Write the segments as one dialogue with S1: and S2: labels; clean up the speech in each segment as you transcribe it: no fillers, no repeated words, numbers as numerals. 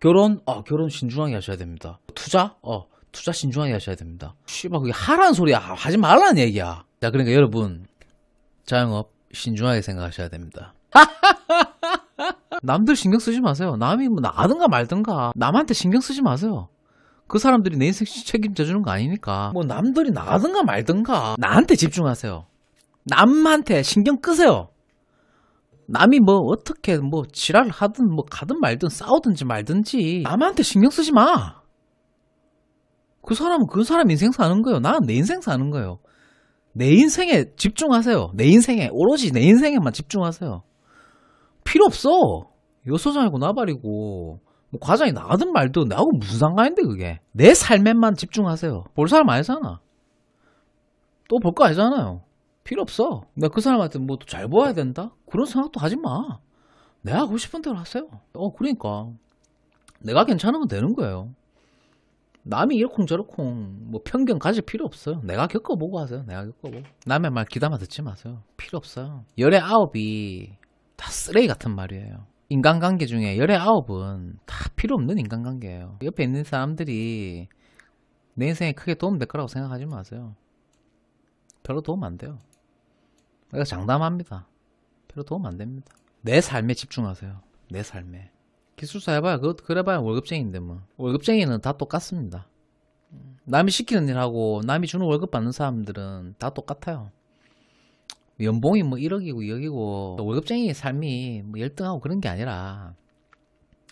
S1: 결혼? 결혼 신중하게 하셔야 됩니다. 투자? 투자 신중하게 하셔야 됩니다. 씨발, 그게 하라는 소리야. 하지 말라는 얘기야. 자, 그러니까 여러분, 자영업 신중하게 생각하셔야 됩니다. 남들 신경 쓰지 마세요. 남이 뭐 나든가 말든가 남한테 신경 쓰지 마세요. 그 사람들이 내 인생 책임져 주는 거 아니니까. 뭐 남들이 나든가 말든가 나한테 집중하세요. 남한테 신경 끄세요. 남이 뭐 어떻게 뭐 지랄을 하든 뭐 가든 말든 싸우든지 말든지 남한테 신경 쓰지 마. 그 사람은 그 사람 인생 사는 거예요. 나는 내 인생 사는 거예요. 내 인생에 집중하세요. 내 인생에 오로지 내 인생에만 집중하세요. 필요 없어. 여소장이고 나발이고 뭐 과장이 나가든 말든 나하고 무슨 상관인데 그게. 내 삶에만 집중하세요. 볼 사람 아니잖아. 또 볼 거 아니잖아요. 필요 없어. 내가 그 사람한테 뭐 잘 보아야 된다? 그런 생각도 하지 마. 내가 하고 싶은 대로 하세요. 그러니까 내가 괜찮으면 되는 거예요. 남이 이러쿵저러쿵 뭐 편견 가질 필요 없어요. 내가 겪어보고 하세요. 내가 겪어보고. 남의 말 귀담아 듣지 마세요. 필요 없어요. 열의 아홉이 다 쓰레기 같은 말이에요. 인간관계 중에 열의 아홉은 다 필요 없는 인간관계예요. 옆에 있는 사람들이 내 인생에 크게 도움될 거라고 생각하지 마세요. 별로 도움 안 돼요. 내가 장담합니다. 별로 도움 안 됩니다. 내 삶에 집중하세요. 내 삶에. 기술사 해봐야 그래봐야 월급쟁이인데 뭐. 월급쟁이는 다 똑같습니다. 남이 시키는 일하고 남이 주는 월급 받는 사람들은 다 똑같아요. 연봉이 뭐 1억이고 2억이고 월급쟁이의 삶이 뭐 열등하고 그런 게 아니라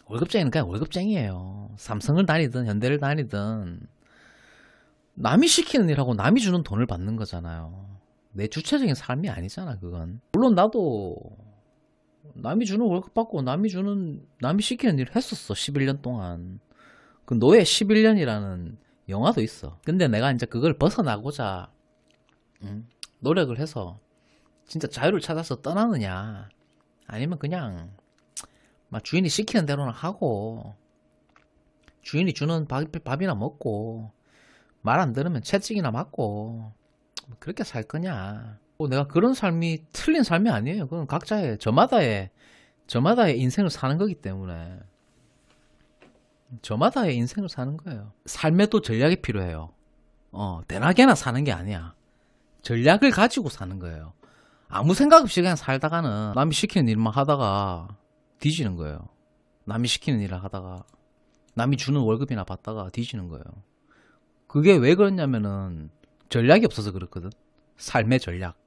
S1: 월급쟁이는 그냥 월급쟁이에요. 삼성을 다니든 현대를 다니든 남이 시키는 일하고 남이 주는 돈을 받는 거잖아요. 내 주체적인 삶이 아니잖아 그건. 물론 나도 남이 주는 월급 받고 남이 시키는 일을 했었어. 11년 동안. 그 노예 11년이라는 영화도 있어. 근데 내가 이제 그걸 벗어나고자 노력을 해서 진짜 자유를 찾아서 떠나느냐 아니면 그냥 막 주인이 시키는 대로는 하고 주인이 주는 밥이나 먹고 말 안 들으면 채찍이나 맞고 그렇게 살 거냐. 내가 그런 삶이 틀린 삶이 아니에요. 그건 각자의 저마다의 인생을 사는 거기 때문에 저마다의 인생을 사는 거예요. 삶에도 전략이 필요해요. 대나게나 사는 게 아니야. 전략을 가지고 사는 거예요. 아무 생각 없이 그냥 살다가는 남이 시키는 일만 하다가 뒤지는 거예요. 남이 시키는 일을 하다가 남이 주는 월급이나 받다가 뒤지는 거예요. 그게 왜 그러냐면은 전략이 없어서 그렇거든. 삶의 전략.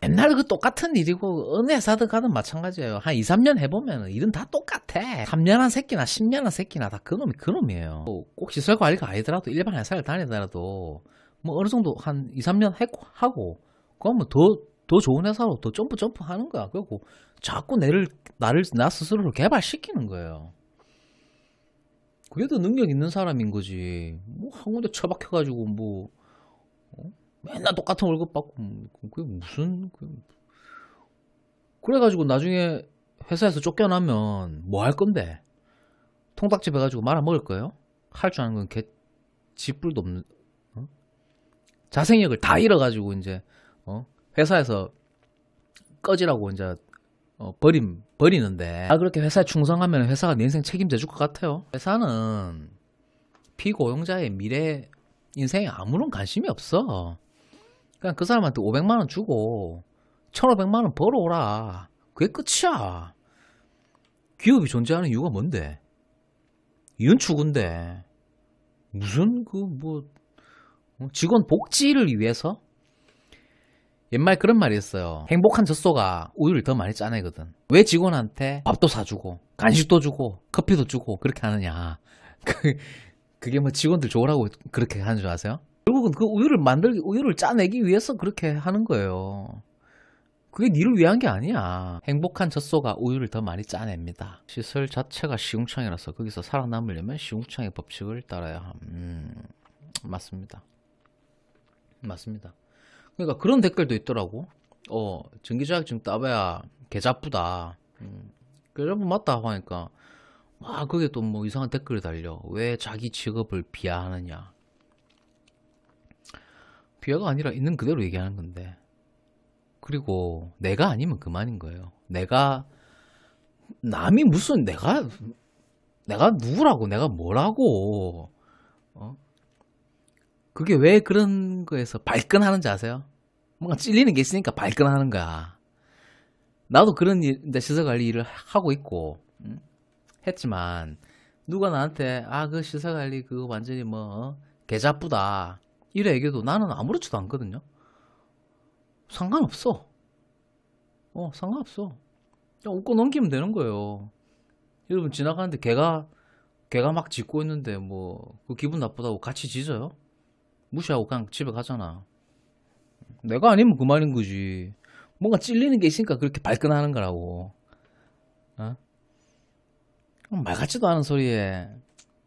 S1: 옛날 그 똑같은 일이고 어느 회사든 가든 마찬가지예요. 한 2, 3년 해보면 일은 다 똑같아. 3년 한 새끼나 10년 한 새끼나 다 그놈이에요. 꼭 시설관리가 아니더라도 일반 회사를 다니더라도 뭐 어느 정도 한 2, 3년 하고 그러면 더 좋은 회사로 더 점프 하는 거야. 그리고 자꾸 나 스스로를 개발시키는 거예요. 그게 더 능력 있는 사람인 거지. 뭐 한 군데 처박혀가지고 뭐 맨날 똑같은 월급 받고 그게 무슨 그래가지고 나중에 회사에서 쫓겨나면 뭐 할 건데? 통닭집 해가지고 말아 먹을 거예요? 할 줄 아는 건 짓불도 없는 자생력을 다 잃어가지고 이제 회사에서 꺼지라고 이제 버리는데 그렇게 회사에 충성하면 회사가 내 인생 책임져 줄 것 같아요? 회사는 피고용자의 미래 인생에 아무런 관심이 없어. 그냥 그 사람한테 500만원 주고 1500만원 벌어오라. 그게 끝이야. 기업이 존재하는 이유가 뭔데? 이윤 추구인데 무슨 직원 복지를 위해서? 옛말 그런 말이 있어요. 행복한 젖소가 우유를 더 많이 짜내거든. 왜 직원한테 밥도 사주고 간식도 주고 커피도 주고 그렇게 하느냐. 그게 뭐 직원들 좋으라고 그렇게 하는 줄 아세요? 결국은 그 우유를 짜내기 위해서 그렇게 하는 거예요. 그게 니를 위한 게 아니야. 행복한 젖소가 우유를 더 많이 짜냅니다. 시설 자체가 시궁창이라서 거기서 살아남으려면 시궁창의 법칙을 따라야 함. 맞습니다. 그러니까 그런 댓글도 있더라고. 전기자격증 따봐야 개자쁘다. 그래서 맞다 하니까 그게 또 뭐 이상한 댓글이 달려. 왜 자기 직업을 비하하느냐. 비하가 아니라 있는 그대로 얘기하는 건데. 그리고 내가 아니면 그만인 거예요. 남이 무슨 내가 내가 누구라고, 내가 뭐라고, 그게 왜 그런 거에서 발끈하는지 아세요? 뭔가 찔리는 게 있으니까 발끈하는 거야. 나도 그런 일, 시설관리 일을 하고 있고, 했지만, 누가 나한테, 그 시설관리 그거 완전히 개잡부다. 이래 얘기해도 나는 아무렇지도 않거든요. 상관없어. 상관없어. 그냥 웃고 넘기면 되는 거예요. 여러분 지나가는데 개가 막 짖고 있는데 그 기분 나쁘다고 같이 짖어요? 무시하고 그냥 집에 가잖아. 내가 아니면 그만인 거지. 뭔가 찔리는 게 있으니까 그렇게 발끈하는 거라고. 말 같지도 않은 소리에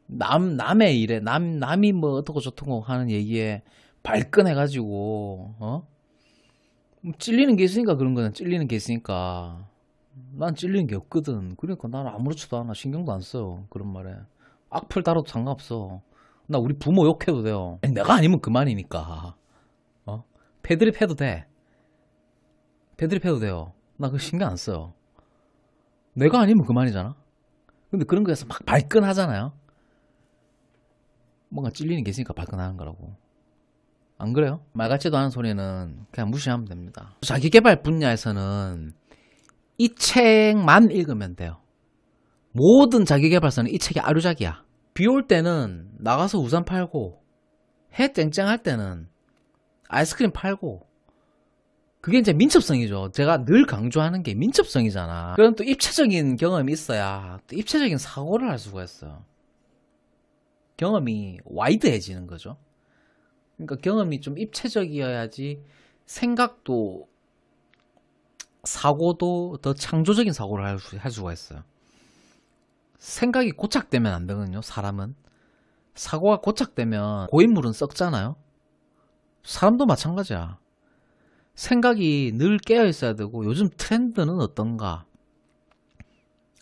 S1: 남의 일에 남이 어떻고 저떻고 하는 얘기에 발끈해가지고 찔리는 게 있으니까 그런 거는 찔리는 게 있으니까. 난 찔리는 게 없거든. 그러니까 나는 아무렇지도 않아. 신경도 안 써. 그런 말에. 악플 달아도 상관없어. 나 우리 부모 욕해도 돼요. 내가 아니면 그만이니까. 패드립 해도 돼. 패드립 해도 돼요. 나 그거 신경 안 써요. 내가 아니면 그만이잖아. 근데 그런 거에서 막 발끈하잖아요. 뭔가 찔리는 게 있으니까 발끈하는 거라고. 안 그래요? 말 같지도 않은 소리는 그냥 무시하면 됩니다. 자기계발 분야에서는 이 책만 읽으면 돼요. 모든 자기계발서는 이 책이 아류작이야. 비 올 때는 나가서 우산 팔고, 해 쨍쨍할 때는 아이스크림 팔고, 그게 이제 민첩성이죠. 제가 늘 강조하는 게 민첩성이잖아. 그럼 또 입체적인 경험이 있어야 또 입체적인 사고를 할 수가 있어요. 경험이 와이드해지는 거죠. 그러니까 경험이 좀 입체적이어야지 생각도 사고도 더 창조적인 사고를 할 수가 있어요. 생각이 고착되면 안 되거든요. 사람은. 사고가 고착되면 고인물은 썩잖아요. 사람도 마찬가지야. 생각이 늘 깨어 있어야 되고, 요즘 트렌드는 어떤가?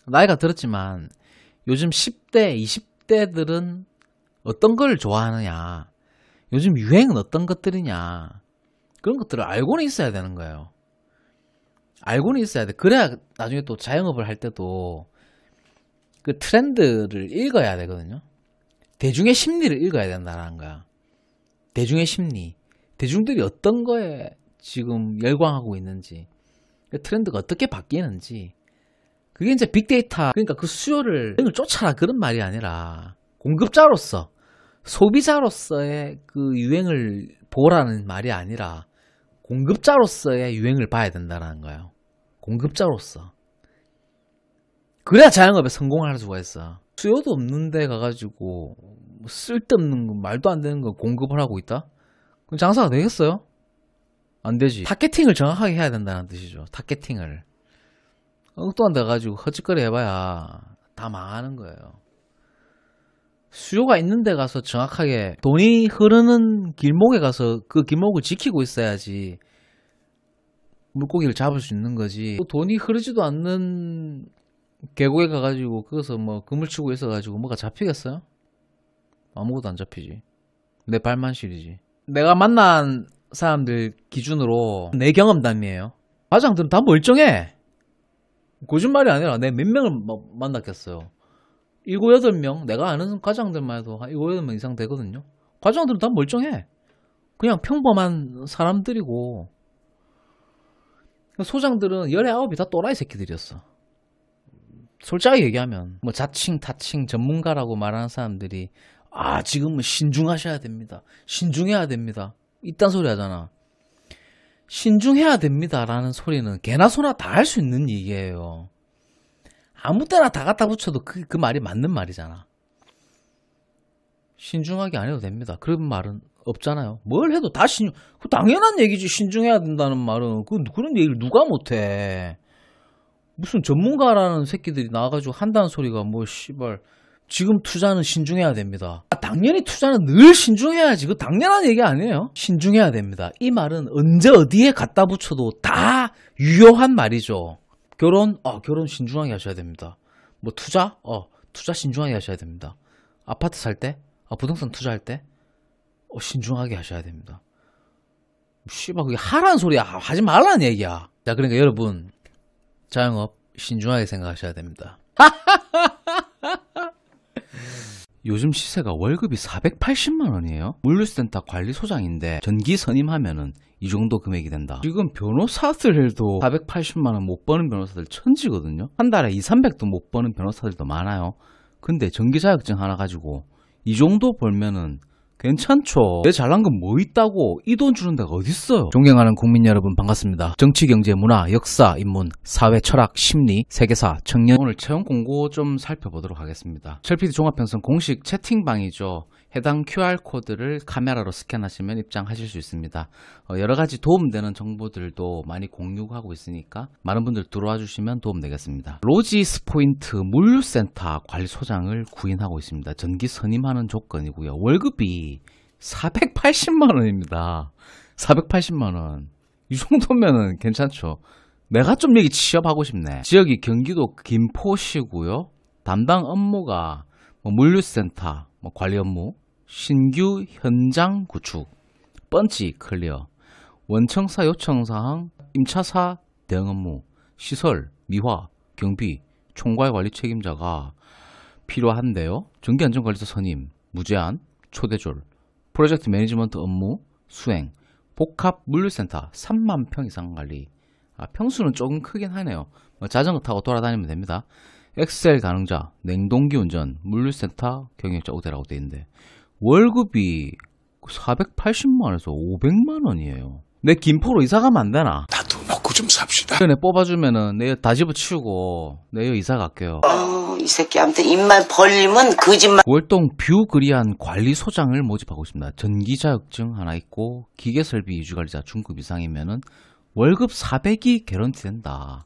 S1: 나이가 들었지만 요즘 10대, 20대들은 어떤 걸 좋아하느냐, 요즘 유행은 어떤 것들이냐, 그런 것들을 알고는 있어야 되는 거예요. 알고는 있어야 돼. 그래야 나중에 또 자영업을 할 때도 그 트렌드를 읽어야 되거든요. 대중의 심리를 읽어야 된다는 거야. 대중의 심리. 대중들이 어떤 거에 지금 열광하고 있는지, 트렌드가 어떻게 바뀌는지. 그게 이제 빅데이터, 그러니까 그 수요를 쫓아라 그런 말이 아니라 공급자로서, 소비자로서의 그 유행을 보라는 말이 아니라 공급자로서의 유행을 봐야 된다는 거예요. 공급자로서. 그래야 자영업에 성공할 수가 있어. 수요도 없는 데 가가지고 쓸데없는 거, 말도 안 되는 거 공급을 하고 있다? 그럼 장사가 되겠어요? 안 되지. 타겟팅을 정확하게 해야 된다는 뜻이죠. 타겟팅을. 엉뚱한 데 가가지고 헛짓거리 해봐야 다 망하는 거예요. 수요가 있는 데 가서 정확하게 돈이 흐르는 길목에 가서 그 길목을 지키고 있어야지 물고기를 잡을 수 있는 거지. 돈이 흐르지도 않는 계곡에 가가지고 거기서 그물 치고 있어가지고 뭐가 잡히겠어요? 아무것도 안 잡히지. 내 발만 시리지. 내가 만난 사람들 기준으로 내 경험담이에요. 과장들은 다 멀쩡해. 거짓말이 아니라 내 몇 명을 만났겠어요. 7, 8명, 내가 아는 과장들만 해도 한 7, 8명 이상 되거든요. 과장들은 다 멀쩡해. 그냥 평범한 사람들이고, 소장들은 19이 다 또라이 새끼들이었어. 솔직하게 얘기하면 자칭 타칭 전문가라고 말하는 사람들이 지금은 신중하셔야 됩니다. 신중해야 됩니다. 이딴 소리 하잖아. 신중해야 됩니다 라는 소리는 개나 소나 다 할 수 있는 얘기예요. 아무 때나 다 갖다 붙여도 그 말이 맞는 말이잖아. 신중하게 안 해도 됩니다. 그런 말은 없잖아요. 뭘 해도 다 그 당연한 얘기지. 신중해야 된다는 말은. 그런 얘기를 누가 못해. 무슨 전문가라는 새끼들이 나와가지고 한다는 소리가 씨발 지금 투자는 신중해야 됩니다. 당연히 투자는 늘 신중해야지. 그 당연한 얘기 아니에요. 신중해야 됩니다. 이 말은 언제 어디에 갖다 붙여도 다 유효한 말이죠. 결혼 신중하게 하셔야 됩니다. 투자 신중하게 하셔야 됩니다. 아파트 살 때, 부동산 투자할 때 신중하게 하셔야 됩니다. 씨발 그게 하라는 소리야. 하지 말라는 얘기야. 자, 그러니까 여러분 자영업 신중하게 생각하셔야 됩니다. 요즘 시세가 월급이 480만 원이에요. 물류센터 관리소장인데 전기 선임하면은 이 정도 금액이 된다. 지금 변호사들도 480만 원 못 버는 변호사들 천지거든요. 한 달에 200~300도 못 버는 변호사들도 많아요. 근데 전기 자격증 하나 가지고 이 정도 벌면은 괜찮죠. 내 잘난 건 뭐 있다고 이 돈 주는 데가 어딨어요. 존경하는 국민 여러분 반갑습니다. 정치, 경제, 문화, 역사, 인문, 사회, 철학, 심리, 세계사, 청년. 오늘 채용 공고 좀 살펴보도록 하겠습니다. 철PD 종합편성 공식 채팅방이죠. 해당 QR코드를 카메라로 스캔하시면 입장하실 수 있습니다. 여러가지 도움되는 정보들도 많이 공유하고 있으니까 많은 분들 들어와 주시면 도움되겠습니다. 로지스포인트 물류센터 관리소장을 구인하고 있습니다. 전기 선임하는 조건이고요. 월급이 480만원입니다. 480만원. 이 정도면은 괜찮죠. 내가 좀 여기 취업하고 싶네. 지역이 경기도 김포시고요. 담당 업무가 물류센터 관리 업무, 신규 현장 구축, 번치 클리어, 원청사 요청사항, 임차사 대응 업무, 시설, 미화, 경비, 총괄 관리 책임자가 필요한데요. 전기안전관리사 선임, 무제한, 초대졸, 프로젝트 매니지먼트 업무, 수행, 복합 물류센터 3만 평 이상 관리. 평수는 조금 크긴 하네요. 자전거 타고 돌아다니면 됩니다. 엑셀 가능자, 냉동기 운전, 물류센터 경영자 우대라고 되어 있는데 월급이 480만원에서 500만원이에요. 내 김포로 이사가면 안 되나?
S2: 나도 먹고 좀 삽시다.
S1: 전에 뽑아주면은 내 다 집어치우고 내 이사 갈게요.
S3: 이 새끼한테 입만 벌리면 거짓말.
S1: 월동 뷰그리안 관리소장을 모집하고 있습니다. 전기 자격증 하나 있고 기계설비 유지관리자 중급 이상이면은 월급 400이 개런티 된다.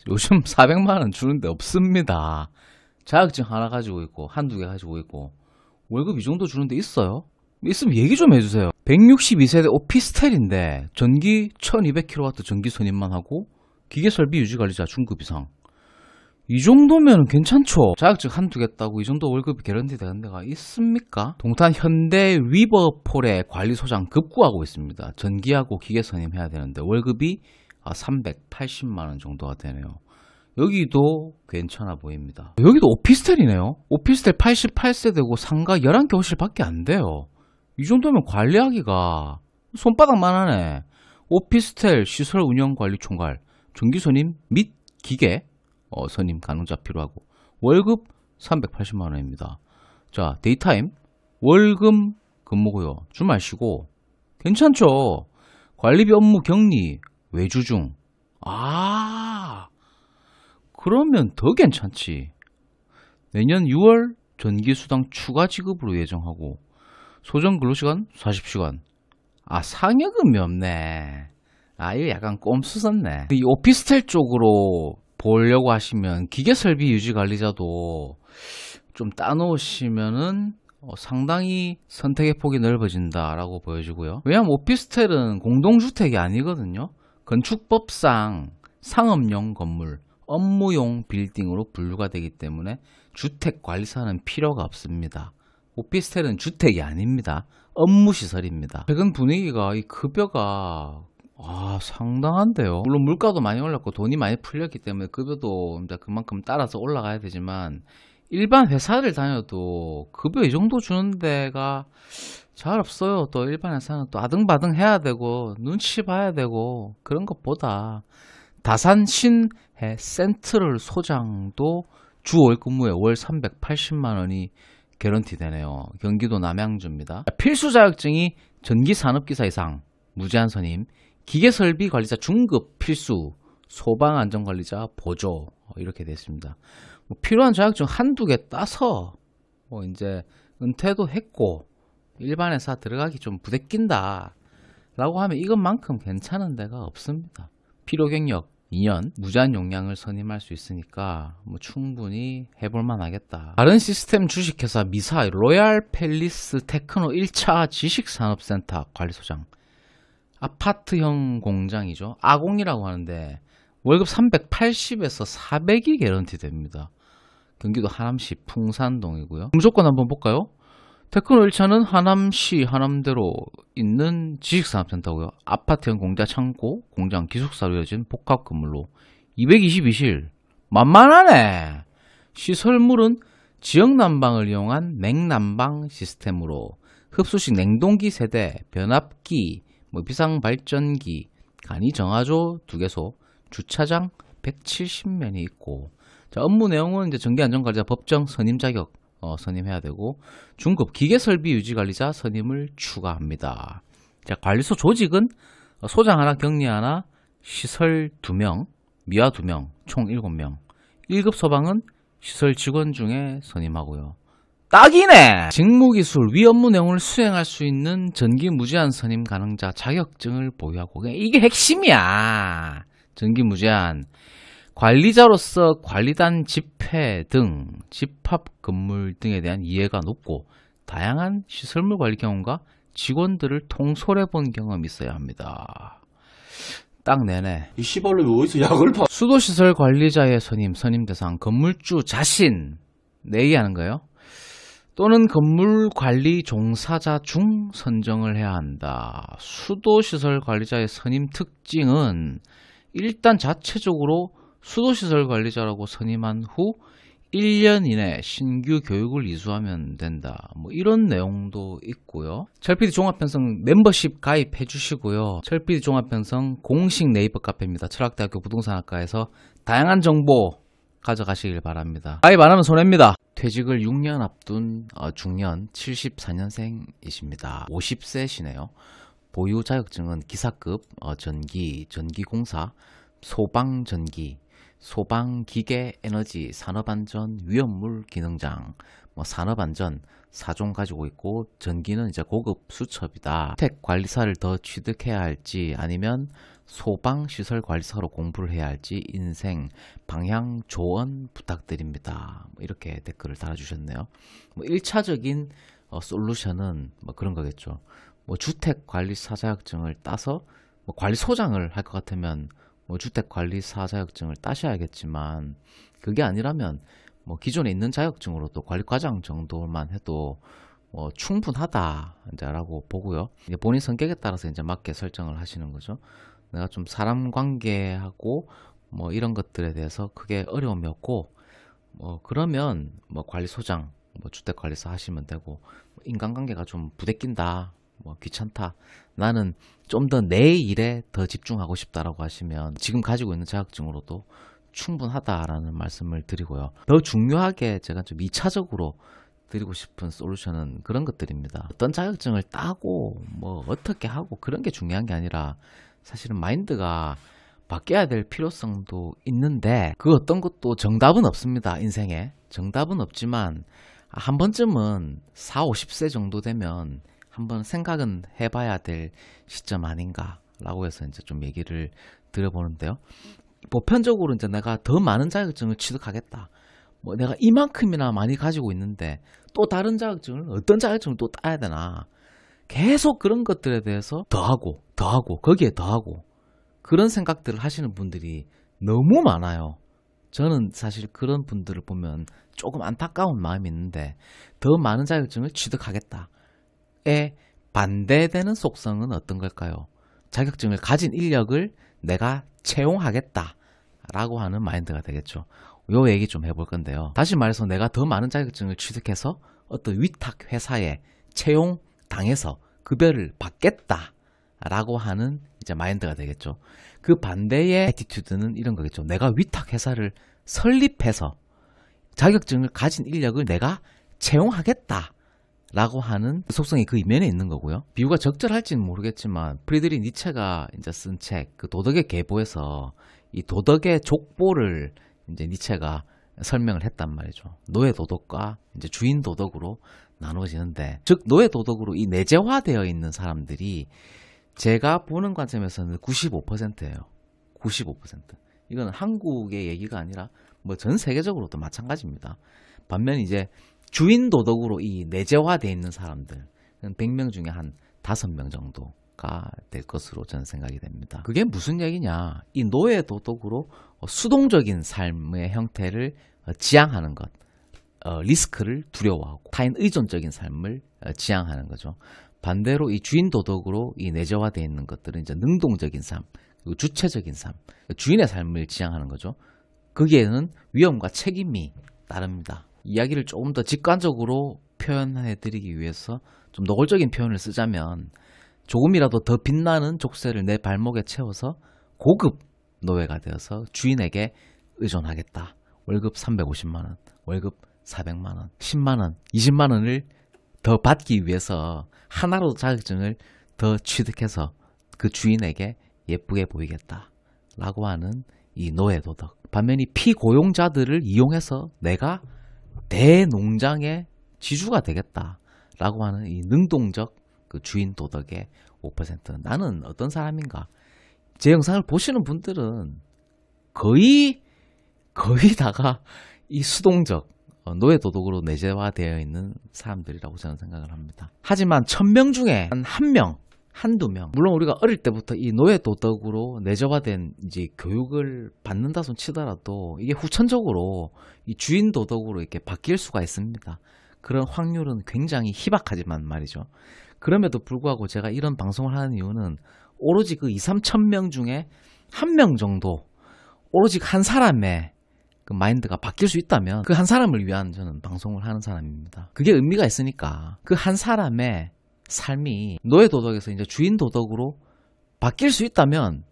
S1: 요즘 400만원 주는데 없습니다. 자격증 하나 가지고 있고 한두 개 가지고 있고 월급 이 정도 주는데 있어요? 있으면 얘기 좀 해주세요. 162세대 오피스텔인데 전기 1200kW 전기 선임만 하고 기계설비 유지관리자 중급 이상. 이 정도면 괜찮죠. 자격증 한두 개 따고 이 정도 월급이 개런티 되는 데가 있습니까? 동탄 현대 위버폴의 관리소장 급구하고 있습니다. 전기하고 기계 선임해야 되는데 월급이 380만원 정도가 되네요. 여기도 괜찮아 보입니다. 여기도 오피스텔이네요. 오피스텔 88세대고 상가 11개 호실밖에 안 돼요. 이 정도면 관리하기가 손바닥만 하네. 오피스텔 시설 운영 관리 총괄, 전기 선임 및 기계 선임 가능자 필요하고 월급 380만원입니다. 자, 데이타임 월금 근무고요. 주말 쉬고 괜찮죠. 관리비 업무 격리 외주 중. 그러면 더 괜찮지. 내년 6월 전기수당 추가 지급으로 예정하고 소정 근로시간 40시간. 상여금이 없네. 이거 약간 꼼수썼네. 이 오피스텔 쪽으로 보려고 하시면 기계설비 유지관리자도 좀 따놓으시면은 상당히 선택의 폭이 넓어진다라고 보여지고요. 왜냐하면 오피스텔은 공동주택이 아니거든요. 건축법상 상업용 건물, 업무용 빌딩으로 분류가 되기 때문에 주택관리사는 필요가 없습니다. 오피스텔은 주택이 아닙니다. 업무시설입니다. 최근 분위기가 이 급여가 상당한데요. 물론 물가도 많이 올랐고 돈이 많이 풀렸기 때문에 급여도 이제 그만큼 따라서 올라가야 되지만 일반 회사를 다녀도 급여 이 정도 주는 데가 잘 없어요. 또 일반 회사는 또 아등바등 해야 되고 눈치 봐야 되고 그런 것보다 다산 신해 센트럴 소장도 주 월근무에 월 380만원이 개런티 되네요. 경기도 남양주입니다. 필수 자격증이 전기산업기사 이상, 무제한 선임, 기계설비 관리자 중급 필수, 소방안전관리자 보조 이렇게 되어 있습니다. 필요한 자격증 한두 개 따서 이제 은퇴도 했고 일반 회사 들어가기 좀 부대낀다 라고 하면 이것만큼 괜찮은 데가 없습니다. 필요 경력 2년, 무제한 용량을 선임할 수 있으니까 충분히 해볼만 하겠다. 다른 시스템 주식회사 미사 로얄 팰리스 테크노 1차 지식산업센터 관리소장, 아파트형 공장이죠. 아공이라고 하는데 월급 380에서 400이 개런티 됩니다. 경기도 하남시 풍산동이고요. 무조건 한번 볼까요? 테크노 1차는 하남시 하남대로 있는 지식산업센터고요. 아파트형 공자 창고, 공장 기숙사로 이어진 복합 건물로 222실. 만만하네. 시설물은 지역난방을 이용한 냉난방 시스템으로 흡수식 냉동기 세대, 변압기, 비상발전기, 간이정화조 2개소, 주차장 170면이 있고, 자, 업무 내용은 이제 전기안전관리자 법정 선임 자격 선임해야 되고, 중급 기계설비 유지관리자 선임을 추가합니다. 자, 관리소 조직은 소장 하나, 격리 하나, 시설 2명, 미화 2명, 총 7명. 1급 소방은 시설 직원 중에 선임하고요. 딱이네! 직무기술, 위 업무 내용을 수행할 수 있는 전기무제한 선임 가능자 자격증을 보유하고, 이게 핵심이야. 전기무제한. 관리자로서 관리단 집회 등 집합 건물 등에 대한 이해가 높고 다양한 시설물 관리 경험과 직원들을 통솔해 본 경험이 있어야 합니다. 딱 내네.
S2: 이 씨발로 어디서 약을 파?
S1: 수도시설 관리자의 선임 대상 건물주 자신 내기하는 거예요. 또는 건물관리 종사자 중 선정을 해야 한다. 수도시설 관리자의 선임 특징은 일단 자체적으로 수도시설 관리자라고 선임한 후 1년 이내 신규 교육을 이수하면 된다. 이런 내용도 있고요. 철PD 종합편성 멤버십 가입해 주시고요. 철PD 종합편성 공식 네이버 카페입니다. 철학대학교 부동산학과에서 다양한 정보 가져가시길 바랍니다. 가입 안 하면 손해입니다. 퇴직을 6년 앞둔 중년 74년생이십니다. 50세시네요. 보유 자격증은 기사급 전기공사, 소방전기, 소방기계 에너지, 산업안전, 위험물 기능장, 산업안전 4종 가지고 있고, 전기는 이제 고급 수첩이다. 주택관리사를 더 취득해야 할지 아니면 소방시설관리사로 공부를 해야 할지 인생 방향 조언 부탁드립니다. 이렇게 댓글을 달아주셨네요. 1차적인 솔루션은 그런 거겠죠. 주택관리사 자격증을 따서 관리소장을 할 것 같으면 주택관리사 자격증을 따셔야겠지만, 그게 아니라면 기존에 있는 자격증으로도 관리과장 정도만 해도 충분하다라고 보고요. 본인 성격에 따라서 이제 맞게 설정을 하시는 거죠. 내가 좀 사람 관계하고 이런 것들에 대해서 크게 어려움이 없고, 그러면 관리소장, 주택관리사 하시면 되고, 인간관계가 좀 부대낀다, 귀찮다, 나는 좀 더 내 일에 더 집중하고 싶다라고 하시면 지금 가지고 있는 자격증으로도 충분하다라는 말씀을 드리고요. 더 중요하게 제가 좀 2차적으로 드리고 싶은 솔루션은 그런 것들입니다. 어떤 자격증을 따고 어떻게 하고 그런 게 중요한 게 아니라, 사실은 마인드가 바뀌어야 될 필요성도 있는데, 그 어떤 것도 정답은 없습니다. 인생에 정답은 없지만 한 번쯤은 40, 50세 정도 되면 한번 생각은 해봐야 될 시점 아닌가라고 해서 이제 좀 얘기를 드려보는데요. 보편적으로 이제 내가 더 많은 자격증을 취득하겠다, 내가 이만큼이나 많이 가지고 있는데 또 다른 자격증을, 어떤 자격증을 또 따야 되나, 계속 그런 것들에 대해서 더하고 거기에 더하고 그런 생각들을 하시는 분들이 너무 많아요. 저는 사실 그런 분들을 보면 조금 안타까운 마음이 있는데, 더 많은 자격증을 취득하겠다에 반대되는 속성은 어떤 걸까요? 자격증을 가진 인력을 내가 채용하겠다라고 하는 마인드가 되겠죠. 요 얘기 좀 해볼 건데요. 다시 말해서 내가 더 많은 자격증을 취득해서 어떤 위탁 회사에 채용당해서 급여를 받겠다라고 하는 이제 마인드가 되겠죠. 그 반대의 애티튜드는 이런 거겠죠. 내가 위탁 회사를 설립해서 자격증을 가진 인력을 내가 채용하겠다라고 하는 속성이 그 이면에 있는 거고요. 비유가 적절할지는 모르겠지만 프리드리히 니체가 이제 쓴 책, 그 도덕의 계보에서 이 도덕의 족보를 이제 니체가 설명을 했단 말이죠. 노예 도덕과 이제 주인 도덕으로 나눠지는데, 즉 노예 도덕으로 이 내재화되어 있는 사람들이 제가 보는 관점에서는 95%예요. 95%. 이건 한국의 얘기가 아니라 전 세계적으로도 마찬가지입니다. 반면 이제 주인 도덕으로 이 내재화되어 있는 사람들, 100명 중에 한 5명 정도가 될 것으로 저는 생각이 됩니다. 그게 무슨 얘기냐? 이 노예 도덕으로 수동적인 삶의 형태를 지향하는 것, 리스크를 두려워하고 타인 의존적인 삶을 지향하는 거죠. 반대로 이 주인 도덕으로 이 내재화되어 있는 것들은 이제 능동적인 삶, 그리고 주체적인 삶, 주인의 삶을 지향하는 거죠. 거기에는 위험과 책임이 따릅니다. 이야기를 조금 더 직관적으로 표현해드리기 위해서 좀 노골적인 표현을 쓰자면 조금이라도 더 빛나는 족쇄를 내 발목에 채워서 고급 노예가 되어서 주인에게 의존하겠다. 월급 350만원, 월급 400만원, 10만원, 20만원을 더 받기 위해서 하나로 자격증을 더 취득해서 그 주인에게 예쁘게 보이겠다 라고 하는 이 노예도덕. 반면에 피고용자들을 이용해서 내가 대농장의 지주가 되겠다 라고 하는 이 능동적 그 주인 도덕의 5%. 나는 어떤 사람인가? 제 영상을 보시는 분들은 거의 다가 이 수동적 노예 도덕으로 내재화되어 있는 사람들이라고 저는 생각을 합니다. 하지만 1000명 중에 한 1명, 한두 명. 물론 우리가 어릴 때부터 이 노예 도덕으로 내재화된 이제 교육을 받는다 손 치더라도 이게 후천적으로 이 주인 도덕으로 이렇게 바뀔 수가 있습니다. 그런 확률은 굉장히 희박하지만 말이죠. 그럼에도 불구하고 제가 이런 방송을 하는 이유는 오로지 그 2, 3천 명 중에 1명 정도, 오로지 한 사람의 그 마인드가 바뀔 수 있다면 그 한 사람을 위한 저는 방송을 하는 사람입니다. 그게 의미가 있으니까 그 한 사람의 삶이 노예 도덕에서 이제 주인 도덕으로 바뀔 수 있다면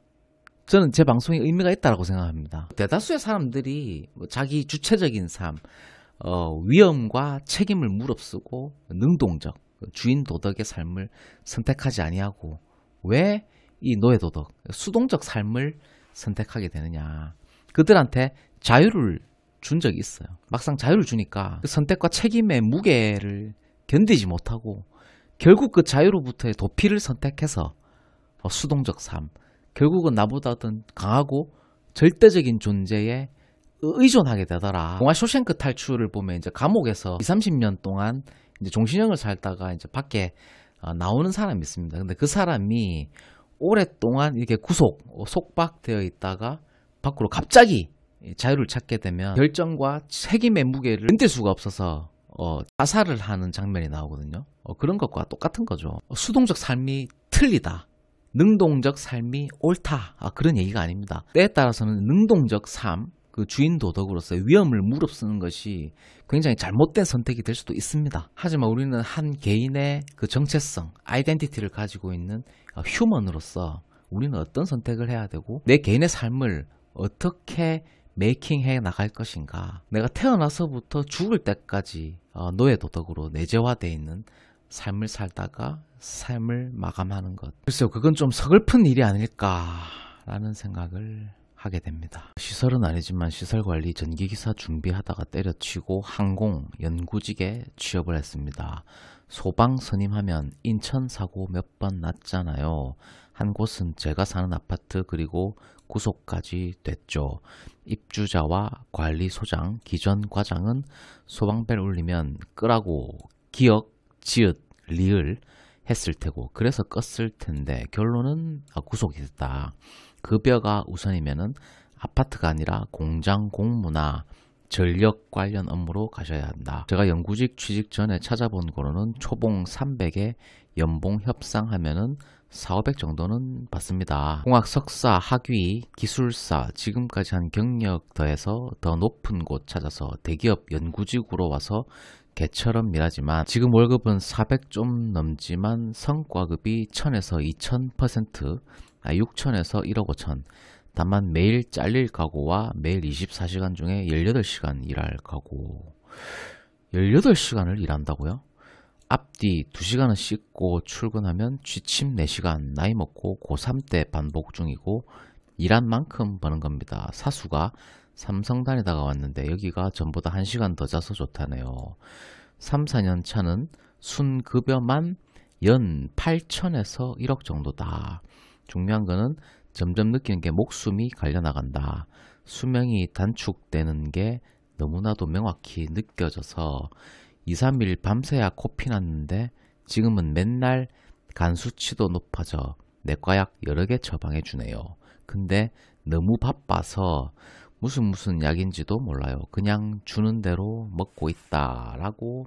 S1: 저는 제 방송에 의미가 있다고 생각합니다. 대다수의 사람들이 자기 주체적인 삶, 위험과 책임을 무릅쓰고 능동적 주인 도덕의 삶을 선택하지 아니하고 왜 이 노예 도덕, 수동적 삶을 선택하게 되느냐. 그들한테 자유를 준 적이 있어요. 막상 자유를 주니까 그 선택과 책임의 무게를 견디지 못하고 결국 그 자유로부터의 도피를 선택해서 수동적 삶, 결국은 나보다 어떤 강하고 절대적인 존재에 의존하게 되더라. 영화 쇼생크 탈출을 보면 이제 감옥에서 20, 30년 동안 이제 종신형을 살다가 이제 밖에 나오는 사람이 있습니다. 근데 그 사람이 오랫동안 이렇게 속박되어 있다가 밖으로 갑자기 자유를 찾게 되면 결정과 책임의 무게를 견딜 수가 없어서 자살을 하는 장면이 나오거든요. 그런 것과 똑같은 거죠. 수동적 삶이 틀리다. 능동적 삶이 옳다. 그런 얘기가 아닙니다. 때에 따라서는 능동적 삶, 그 주인 도덕으로서의 위험을 무릅쓰는 것이 굉장히 잘못된 선택이 될 수도 있습니다. 하지만 우리는 한 개인의 그 정체성, 아이덴티티를 가지고 있는 휴먼으로서 우리는 어떤 선택을 해야 되고 내 개인의 삶을 어떻게 메이킹해 나갈 것인가. 내가 태어나서부터 죽을 때까지 노예 도덕으로 내재화되어 있는 삶을 살다가 삶을 마감하는 것. 글쎄요, 그건 좀 서글픈 일이 아닐까라는 생각을 하게 됩니다. 시설은 아니지만 시설관리 전기기사 준비하다가 때려치고 항공 연구직에 취업을 했습니다. 소방 선임하면 인천 사고 몇 번 났잖아요. 한 곳은 제가 사는 아파트 그리고 구속까지 됐죠. 입주자와 관리소장, 기존 과장은 소방벨 울리면 끄라고 기억, 지읒, 리을 했을 테고 그래서 껐을 텐데 결론은 구속이 됐다. 급여가 우선이면은 아파트가 아니라 공장 공무나 전력 관련 업무로 가셔야 한다. 제가 연구직 취직 전에 찾아본 거로는 초봉 300에 연봉 협상하면은 4,500 정도는 받습니다. 공학 석사, 학위, 기술사 지금까지 한 경력 더해서 더 높은 곳 찾아서 대기업 연구직으로 와서 개처럼 일하지만 지금 월급은 400 좀 넘지만 성과급이 1000에서 2000%, 6000에서 1억 5천. 다만 매일 잘릴 각오와 매일 24시간 중에 18시간 일할 각오. 18시간을 일한다고요? 앞뒤 2시간은 씻고 출근하면 취침 4시간, 나이 먹고 고3 때 반복 중이고 일한 만큼 버는 겁니다. 사수가 삼성 다니다가 왔는데 여기가 전보다 1시간 더 자서 좋다네요. 3, 4년 차는 순급여만 연 8천에서 1억 정도다. 중요한 거는 점점 느끼는 게 목숨이 갈려나간다. 수명이 단축되는 게 너무나도 명확히 느껴져서 2, 3일 밤새야 코피 났는데 지금은 맨날 간 수치도 높아져 내과약 여러 개 처방해 주네요. 근데 너무 바빠서 무슨 약인지도 몰라요. 그냥 주는 대로 먹고 있다 라고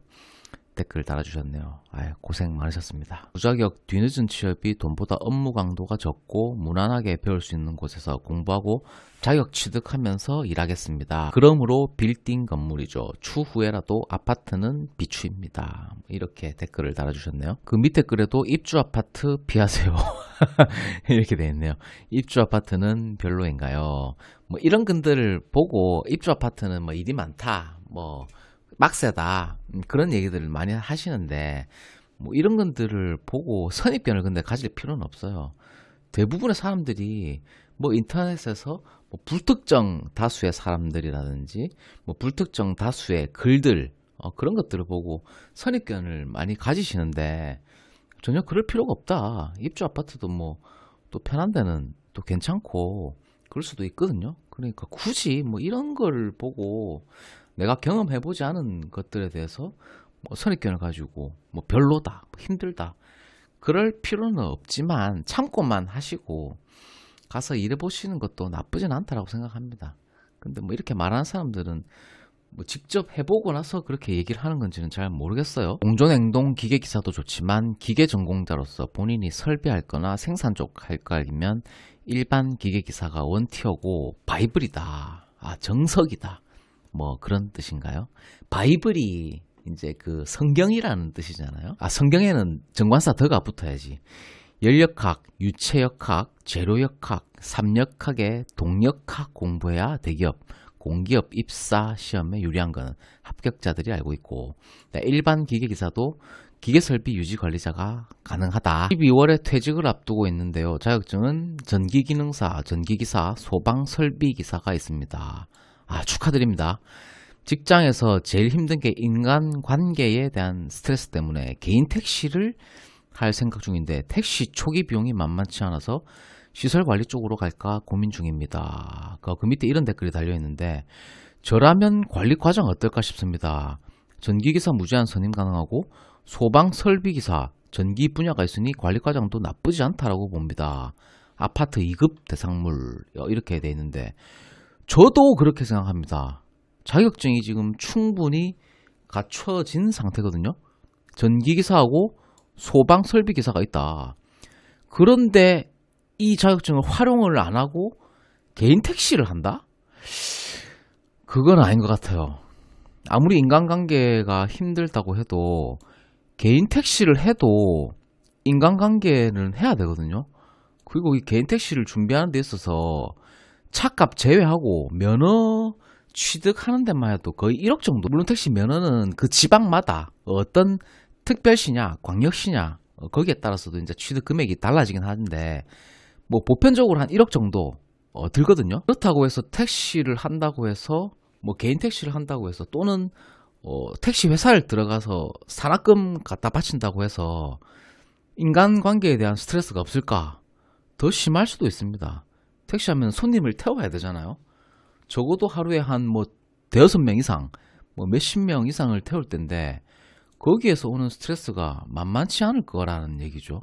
S1: 댓글 달아주셨네요. 아유, 고생 많으셨습니다. 무자격 뒤늦은 취업이 돈보다 업무 강도가 적고 무난하게 배울 수 있는 곳에서 공부하고 자격 취득하면서 일하겠습니다. 그러므로 빌딩 건물이죠. 추후에라도 아파트는 비추입니다. 이렇게 댓글을 달아주셨네요. 그 밑에 글에도 입주 아파트 피하세요. 이렇게 되어 있네요. 입주 아파트는 별로인가요? 뭐 이런 글들을 보고 입주 아파트는 뭐 일이 많다, 뭐 빡세다, 그런 얘기들을 많이 하시는데, 뭐 이런 것들을 보고 선입견을 근데 가질 필요는 없어요. 대부분의 사람들이 뭐 인터넷에서 뭐 불특정 다수의 사람들이라든지 뭐 불특정 다수의 글들, 그런 것들을 보고 선입견을 많이 가지시는데, 전혀 그럴 필요가 없다. 입주 아파트도 뭐 또 편한 데는 또 괜찮고 그럴 수도 있거든요. 그러니까 굳이 뭐 이런 걸 보고 내가 경험해보지 않은 것들에 대해서 뭐 선입견을 가지고 뭐 별로다, 뭐 힘들다, 그럴 필요는 없지만 참고만 하시고 가서 일해보시는 것도 나쁘진 않다라고 생각합니다. 근데 뭐 이렇게 말하는 사람들은 뭐 직접 해보고 나서 그렇게 얘기를 하는 건지는 잘 모르겠어요. 공조냉동 기계기사도 좋지만 기계 전공자로서 본인이 설비할 거나 생산 쪽 할 거면 일반 기계기사가 원티어고 바이블이다, 정석이다, 뭐 그런 뜻인가요? 바이블이 이제 그 성경이라는 뜻이잖아요. 성경에는 정관사 더가 붙어야지. 열역학, 유체역학, 재료역학, 삼역학에 동역학 공부해야 대기업, 공기업 입사 시험에 유리한 거는 합격자들이 알고 있고, 일반 기계기사도 기계설비 유지관리자가 가능하다. 12월에 퇴직을 앞두고 있는데요. 자격증은 전기기능사, 전기기사, 소방설비기사가 있습니다. 축하드립니다. 직장에서 제일 힘든 게 인간관계에 대한 스트레스 때문에 개인 택시를 할 생각 중인데 택시 초기 비용이 만만치 않아서 시설관리 쪽으로 갈까 고민 중입니다. 그 밑에 이런 댓글이 달려있는데, 저라면 관리과정 어떨까 싶습니다. 전기기사 무제한 선임 가능하고 소방설비기사, 전기 분야가 있으니 관리과정도 나쁘지 않다라고 봅니다. 아파트 2급 대상물, 이렇게 돼 있는데 저도 그렇게 생각합니다. 자격증이 지금 충분히 갖춰진 상태거든요. 전기기사하고 소방설비기사가 있다. 그런데 이 자격증을 활용을 안 하고 개인 택시를 한다? 그건 아닌 것 같아요. 아무리 인간관계가 힘들다고 해도 개인 택시를 해도 인간관계는 해야 되거든요. 그리고 이 개인 택시를 준비하는 데 있어서 차값 제외하고 면허 취득하는 데만 해도 거의 1억 정도. 물론 택시 면허는 그 지방마다 어떤 특별시냐 광역시냐 거기에 따라서도 이제 취득 금액이 달라지긴 하는데 뭐 보편적으로 한 1억 정도 들거든요. 그렇다고 해서 택시를 한다고 해서 뭐 개인 택시를 한다고 해서 또는 택시 회사를 들어가서 산학금 갖다 바친다고 해서 인간관계에 대한 스트레스가 없을까? 더 심할 수도 있습니다. 택시하면 손님을 태워야 되잖아요. 적어도 하루에 한 뭐 대여섯 명 이상, 뭐 몇십 명 이상을 태울 텐데 거기에서 오는 스트레스가 만만치 않을 거라는 얘기죠.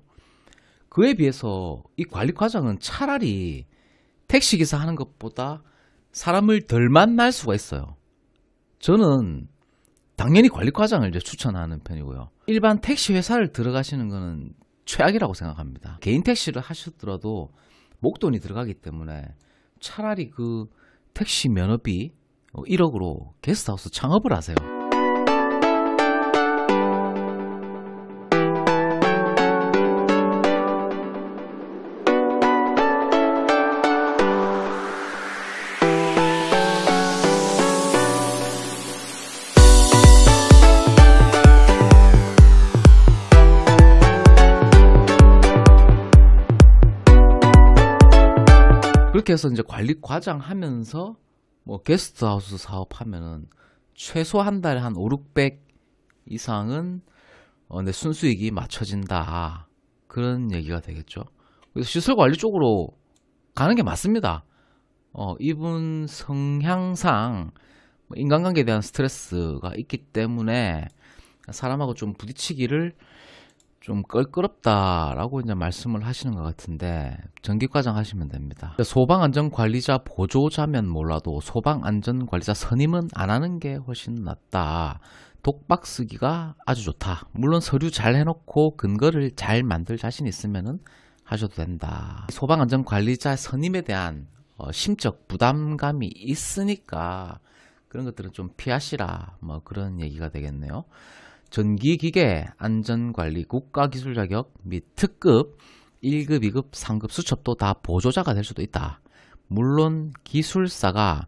S1: 그에 비해서 이 관리과정은 차라리 택시기사 하는 것보다 사람을 덜 만날 수가 있어요. 저는 당연히 관리과정을 이제 추천하는 편이고요. 일반 택시 회사를 들어가시는 거는 최악이라고 생각합니다. 개인 택시를 하셨더라도 목돈이 들어가기 때문에 차라리 그 택시 면허비 1억으로 게스트하우스 창업을 하세요. 그렇게 해서 이제 관리과장 하면서 뭐 게스트하우스 사업하면은 최소 한 달에 한 500, 600 이상은 내 순수익이 맞춰진다. 그런 얘기가 되겠죠. 그래서 시설관리 쪽으로 가는 게 맞습니다. 이분 성향상 인간관계에 대한 스트레스가 있기 때문에 사람하고 좀 부딪히기를 좀 껄끄럽다라고 이제 말씀을 하시는 것 같은데 정기과정 하시면 됩니다. 소방안전관리자 보조자면 몰라도 소방안전관리자 선임은 안 하는 게 훨씬 낫다. 독박 쓰기가 아주 좋다. 물론 서류 잘 해놓고 근거를 잘 만들 자신 있으면은 하셔도 된다. 소방안전관리자 선임에 대한 심적 부담감이 있으니까 그런 것들은 좀 피하시라, 뭐 그런 얘기가 되겠네요. 전기기계 안전관리 국가기술 자격 및 특급 1급, 2급, 3급 수첩도 다 보조자가 될 수도 있다. 물론 기술사가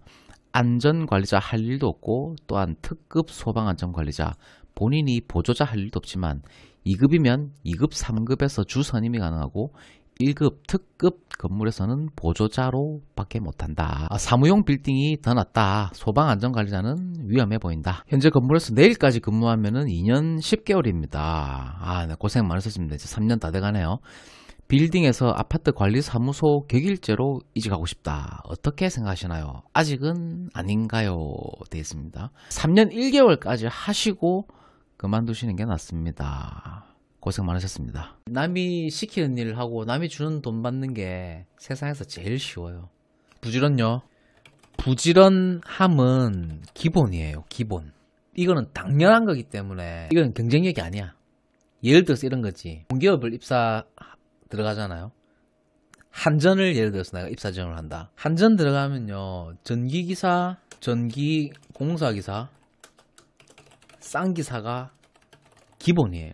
S1: 안전관리자 할 일도 없고 또한 특급 소방안전관리자 본인이 보조자 할 일도 없지만 2급이면 2급, 3급에서 주선임이 가능하고 1급, 특급 건물에서는 보조자로 밖에 못한다. 사무용 빌딩이 더 낫다. 소방안전관리자는 위험해 보인다. 현재 건물에서 내일까지 근무하면 2년 10개월입니다. 네, 고생 많으셨습니다. 이제 3년 다 돼가네요. 빌딩에서 아파트 관리사무소 격일제로 이직하고 싶다. 어떻게 생각하시나요? 아직은 아닌가요? 되어 있습니다. 3년 1개월까지 하시고 그만두시는 게 낫습니다. 고생 많으셨습니다. 남이 시키는 일을 하고 남이 주는 돈 받는 게 세상에서 제일 쉬워요. 부지런요. 부지런함은 기본이에요. 기본. 이거는 당연한 거기 때문에 이건 경쟁력이 아니야. 예를 들어서 이런 거지. 공기업을 입사 들어가잖아요. 한전을 예를 들어서 내가 입사 지원을 한다. 한전 들어가면요. 전기기사, 전기공사기사, 쌍기사가 기본이에요.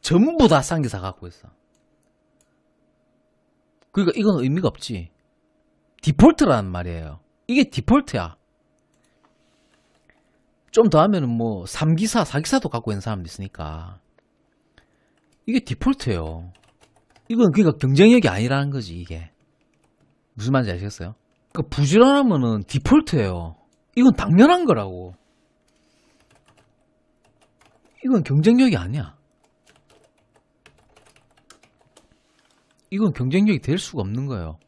S1: 전부 다 쌍기사 갖고 있어. 그러니까 이건 의미가 없지. 디폴트라는 말이에요. 이게 디폴트야. 좀 더 하면은 뭐 3기사, 4기사도 갖고 있는 사람도 있으니까 이게 디폴트예요. 이건 그러니까 경쟁력이 아니라는 거지. 이게 무슨 말인지 아시겠어요? 그러니까 부지런하면은 디폴트예요. 이건 당연한 거라고. 이건 경쟁력이 아니야. 이건 경쟁력이 될 수가 없는 거예요.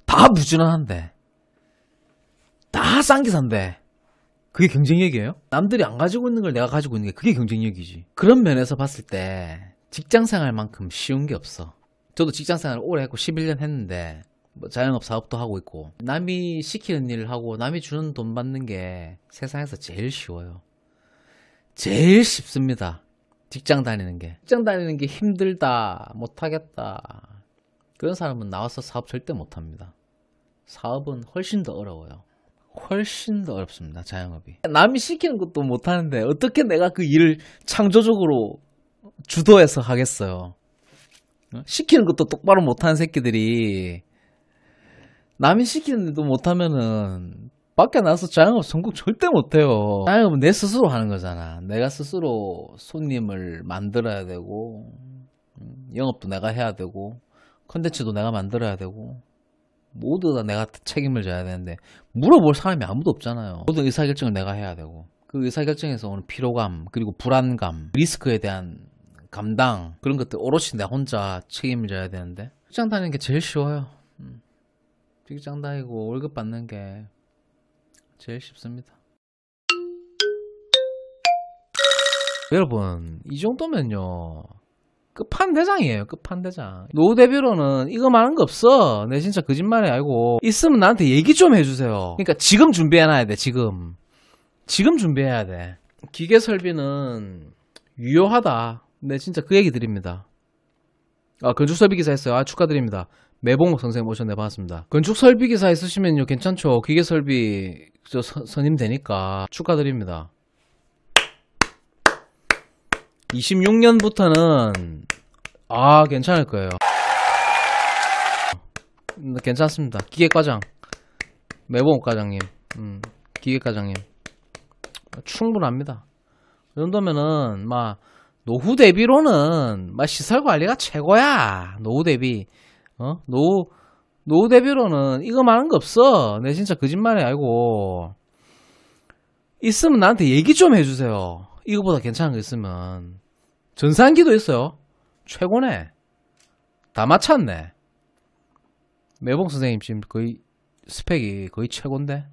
S1: 다 부지런한데, 다 쌍기사인데 그게 경쟁력이에요? 남들이 안 가지고 있는 걸 내가 가지고 있는 게 그게 경쟁력이지. 그런 면에서 봤을 때 직장생활만큼 쉬운 게 없어. 저도 직장생활을 오래 했고 11년 했는데 뭐 자영업 사업도 하고 있고 남이 시키는 일을 하고 남이 주는 돈 받는 게 세상에서 제일 쉬워요. 제일 쉽습니다. 직장 다니는 게. 직장 다니는 게 힘들다, 못하겠다, 그런 사람은 나와서 사업 절대 못합니다. 사업은 훨씬 더 어려워요. 훨씬 더 어렵습니다. 자영업이. 남이 시키는 것도 못하는데 어떻게 내가 그 일을 창조적으로 주도해서 하겠어요. 시키는 것도 똑바로 못하는 새끼들이 남이 시키는 데도 못하면은 밖에 나가서 자영업 성공 절대 못해요. 자영업은 내 스스로 하는 거잖아. 내가 스스로 손님을 만들어야 되고 영업도 내가 해야 되고 컨텐츠도 내가 만들어야 되고 모두 다 내가 책임을 져야 되는데 물어볼 사람이 아무도 없잖아요. 모든 의사결정을 내가 해야 되고 그 의사결정에서 오는 피로감, 그리고 불안감, 리스크에 대한 감당, 그런 것들 오롯이 내가 혼자 책임을 져야 되는데 직장 다니는 게 제일 쉬워요. 직장 다니고 월급 받는 게 제일 쉽습니다. 여러분, 이 정도면요 끝판대장이에요. 끝판대장. 노후 대비로는 이거 말한 거 없어. 내 진짜 거짓말이 아니고 있으면 나한테 얘기 좀 해주세요. 그러니까 지금 준비해놔야 돼. 지금 준비해야 돼. 기계 설비는 유효하다. 네, 진짜 그 얘기 드립니다. 건축 설비 기사 했어요. 축하드립니다. 매봉목 선생님 오셨네. 반갑습니다. 건축 설비 기사 있으시면요 괜찮죠. 기계 설비 선임 되니까 축하드립니다. 26년부터는 괜찮을 거예요. 괜찮습니다. 기계과장 매봉목 과장님, 기계과장님 충분합니다. 이 정도면은 막 노후 대비로는 막 시설 관리가 최고야. 노후 대비. 노후 대비로는 이거 말한 거 없어. 내 진짜 거짓말이 아니고 있으면 나한테 얘기 좀 해주세요. 이거보다 괜찮은 거 있으면. 전산기도 있어요. 최고네. 다 맞췄네. 매봉 선생님 지금 거의 스펙이 거의 최고인데.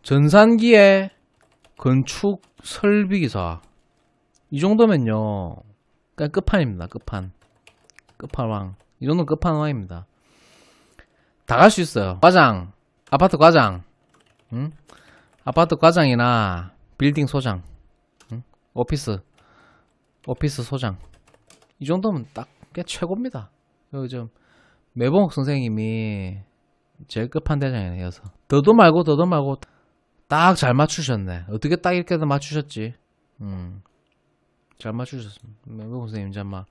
S1: 전산기에 건축 설비기사 이 정도면요 그냥 끝판입니다. 끝판왕. 이 정도는 끝판왕입니다. 다 갈 수 있어요. 과장 아파트 과장, 응? 아파트 과장이나 빌딩 소장, 응? 오피스 소장. 이 정도면 딱 꽤 최고입니다. 요즘 매봉욱 선생님이 제일 끝판대장이네요. 더도 말고 딱 잘 맞추셨네. 어떻게 딱 이렇게 맞추셨지? 잘 맞추셨습니다. 매봉욱 선생님 이제 아마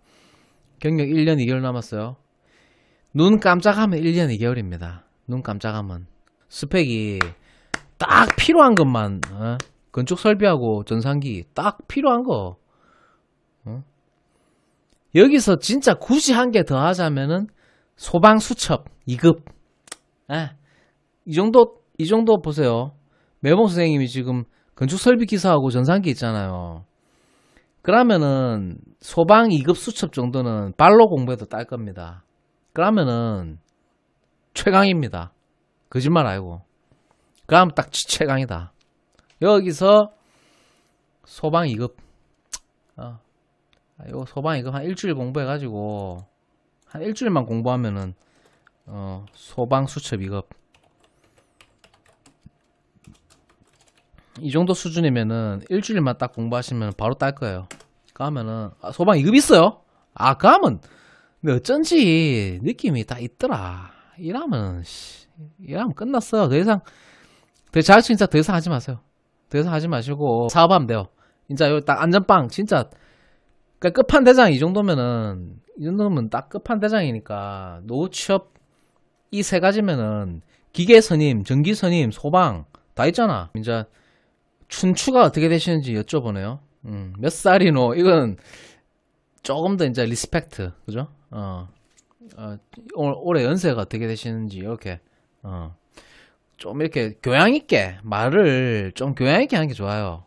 S1: 경력 1년 2개월 남았어요. 눈 깜짝하면 1년 2개월입니다. 눈 깜짝하면. 스펙이 딱 필요한 것만, 건축 설비하고 전산기 딱 필요한 거. 여기서 진짜 굳이 한 개 더 하자면은 소방 수첩 2급. 이 정도 보세요. 매봉 선생님이 지금 건축 설비 기사하고 전산기 있잖아요. 그러면은 소방 2급 수첩 정도는 발로 공부해도 딸 겁니다. 그러면은 최강입니다. 거짓말 아니고. 그럼 딱 최강이다. 여기서 소방 2급. 요 소방 2급 한 일주일 공부해가지고 한 일주일만 공부하면은 소방 수첩 2급. 이 정도 수준이면은 일주일만 딱 공부하시면 바로 딸 거예요. 그러면은 소방 2급 있어요? 그러면 근데 어쩐지 느낌이 딱 있더라. 이러면 끝났어요. 더 이상 자격증 진짜 더 이상 하지 마세요. 더 이상 하지 마시고 사업하면 돼요. 진짜 여기 딱 안전빵 진짜. 그러니까 끝판대장 이 정도면 딱 끝판대장이니까 노후 취업 이 세 가지면은 기계 선임, 전기 선임, 소방 다 있잖아. 이제 춘추가 어떻게 되시는지 여쭤보네요. 몇 살이노? 이건 조금 더 이제 리스펙트, 그죠? 올해 연세가 어떻게 되시는지 이렇게 좀 이렇게 교양 있게 말을 좀 교양 있게 하는 게 좋아요.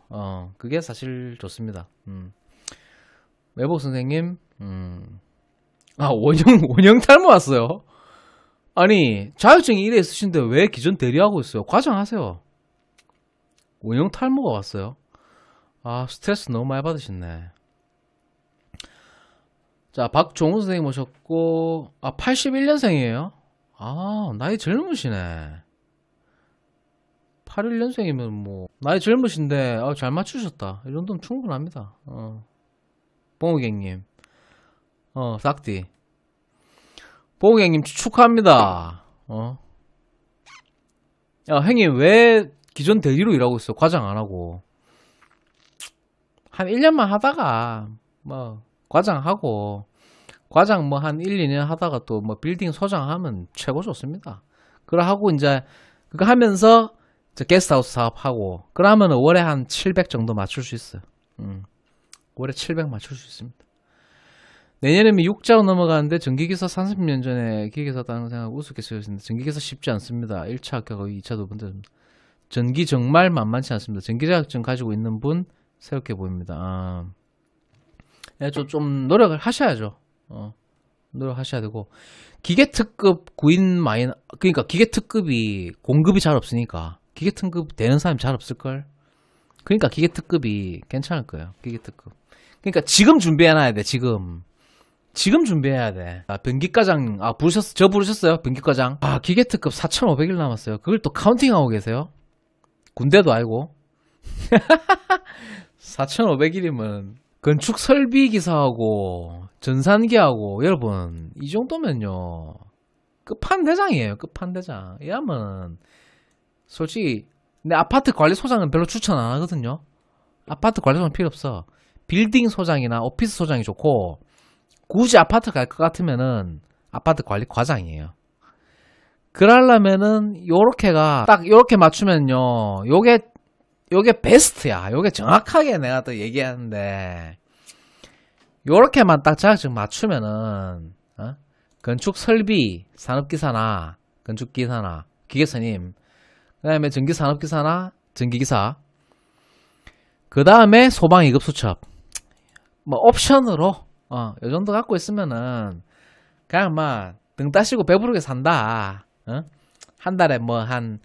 S1: 그게 사실 좋습니다. 매복 선생님, 원형 탈모 왔어요. 아니 자격증이 이래 있으신데 왜 기존 대리하고 있어요? 과장하세요. 원형 탈모가 왔어요. 스트레스 너무 많이 받으셨네. 자, 박종훈 선생님 오셨고, 81년생이에요? 나이 젊으시네. 81년생이면 뭐, 나이 젊으신데, 잘 맞추셨다. 이 정도면 충분합니다. 봉우객님. 싹디. 봉우객님 축하합니다. 형님, 왜 기존 대리로 일하고 있어? 과장 안 하고. 한 1년만 하다가, 과장 한 1, 2년 하다가 또 빌딩 소장하면 최고 좋습니다. 그래 하고 이제 그거 하면서 게스트하우스 사업하고 그러면 월에 한 700 정도 맞출 수 있어요. 월에 700 맞출 수 있습니다. 내년에는 6자로 넘어가는데 전기기사 30년 전에 기계사 다는 생각 우습겠어요. 전기기사 쉽지 않습니다. 1차 합격하고 2차 두 번째. 전기 정말 만만치 않습니다. 전기 자격증 가지고 있는 분 새롭게 보입니다. 좀 노력을 하셔야죠. 노력하셔야 되고 기계특급 구인 그러니까 기계특급이 공급이 잘 없으니까 기계특급 되는 사람이 잘 없을걸. 그러니까 기계특급이 괜찮을 거예요. 기계특급. 그러니까 지금 준비해놔야 돼. 지금 준비해야 돼. 변기과장 부르셨어요? 변기과장. 기계특급 4,500일 남았어요. 그걸 또 카운팅하고 계세요? 군대도 아니고 4,500일이면 건축 설비 기사하고 전산기하고 여러분 이 정도면요 끝판대장이에요. 끝판대장. 이러면 솔직히 내 아파트 관리소장은 별로 추천 안 하거든요. 아파트 관리소장 필요 없어. 빌딩 소장이나 오피스 소장이 좋고 굳이 아파트 갈 것 같으면은 아파트 관리 과장이에요. 그러려면은 요렇게가 딱 요렇게 맞추면요 요게 베스트야. 요게 정확하게 내가 또 얘기하는데 요렇게만 딱 자격증 맞추면은 건축 설비 산업기사나 건축기사나 기계선임 그 다음에 전기산업기사나 전기기사 그 다음에 소방 2급 수첩 옵션으로 요 정도 갖고 있으면은 그냥 등 따시고 배부르게 산다. 한 달에 한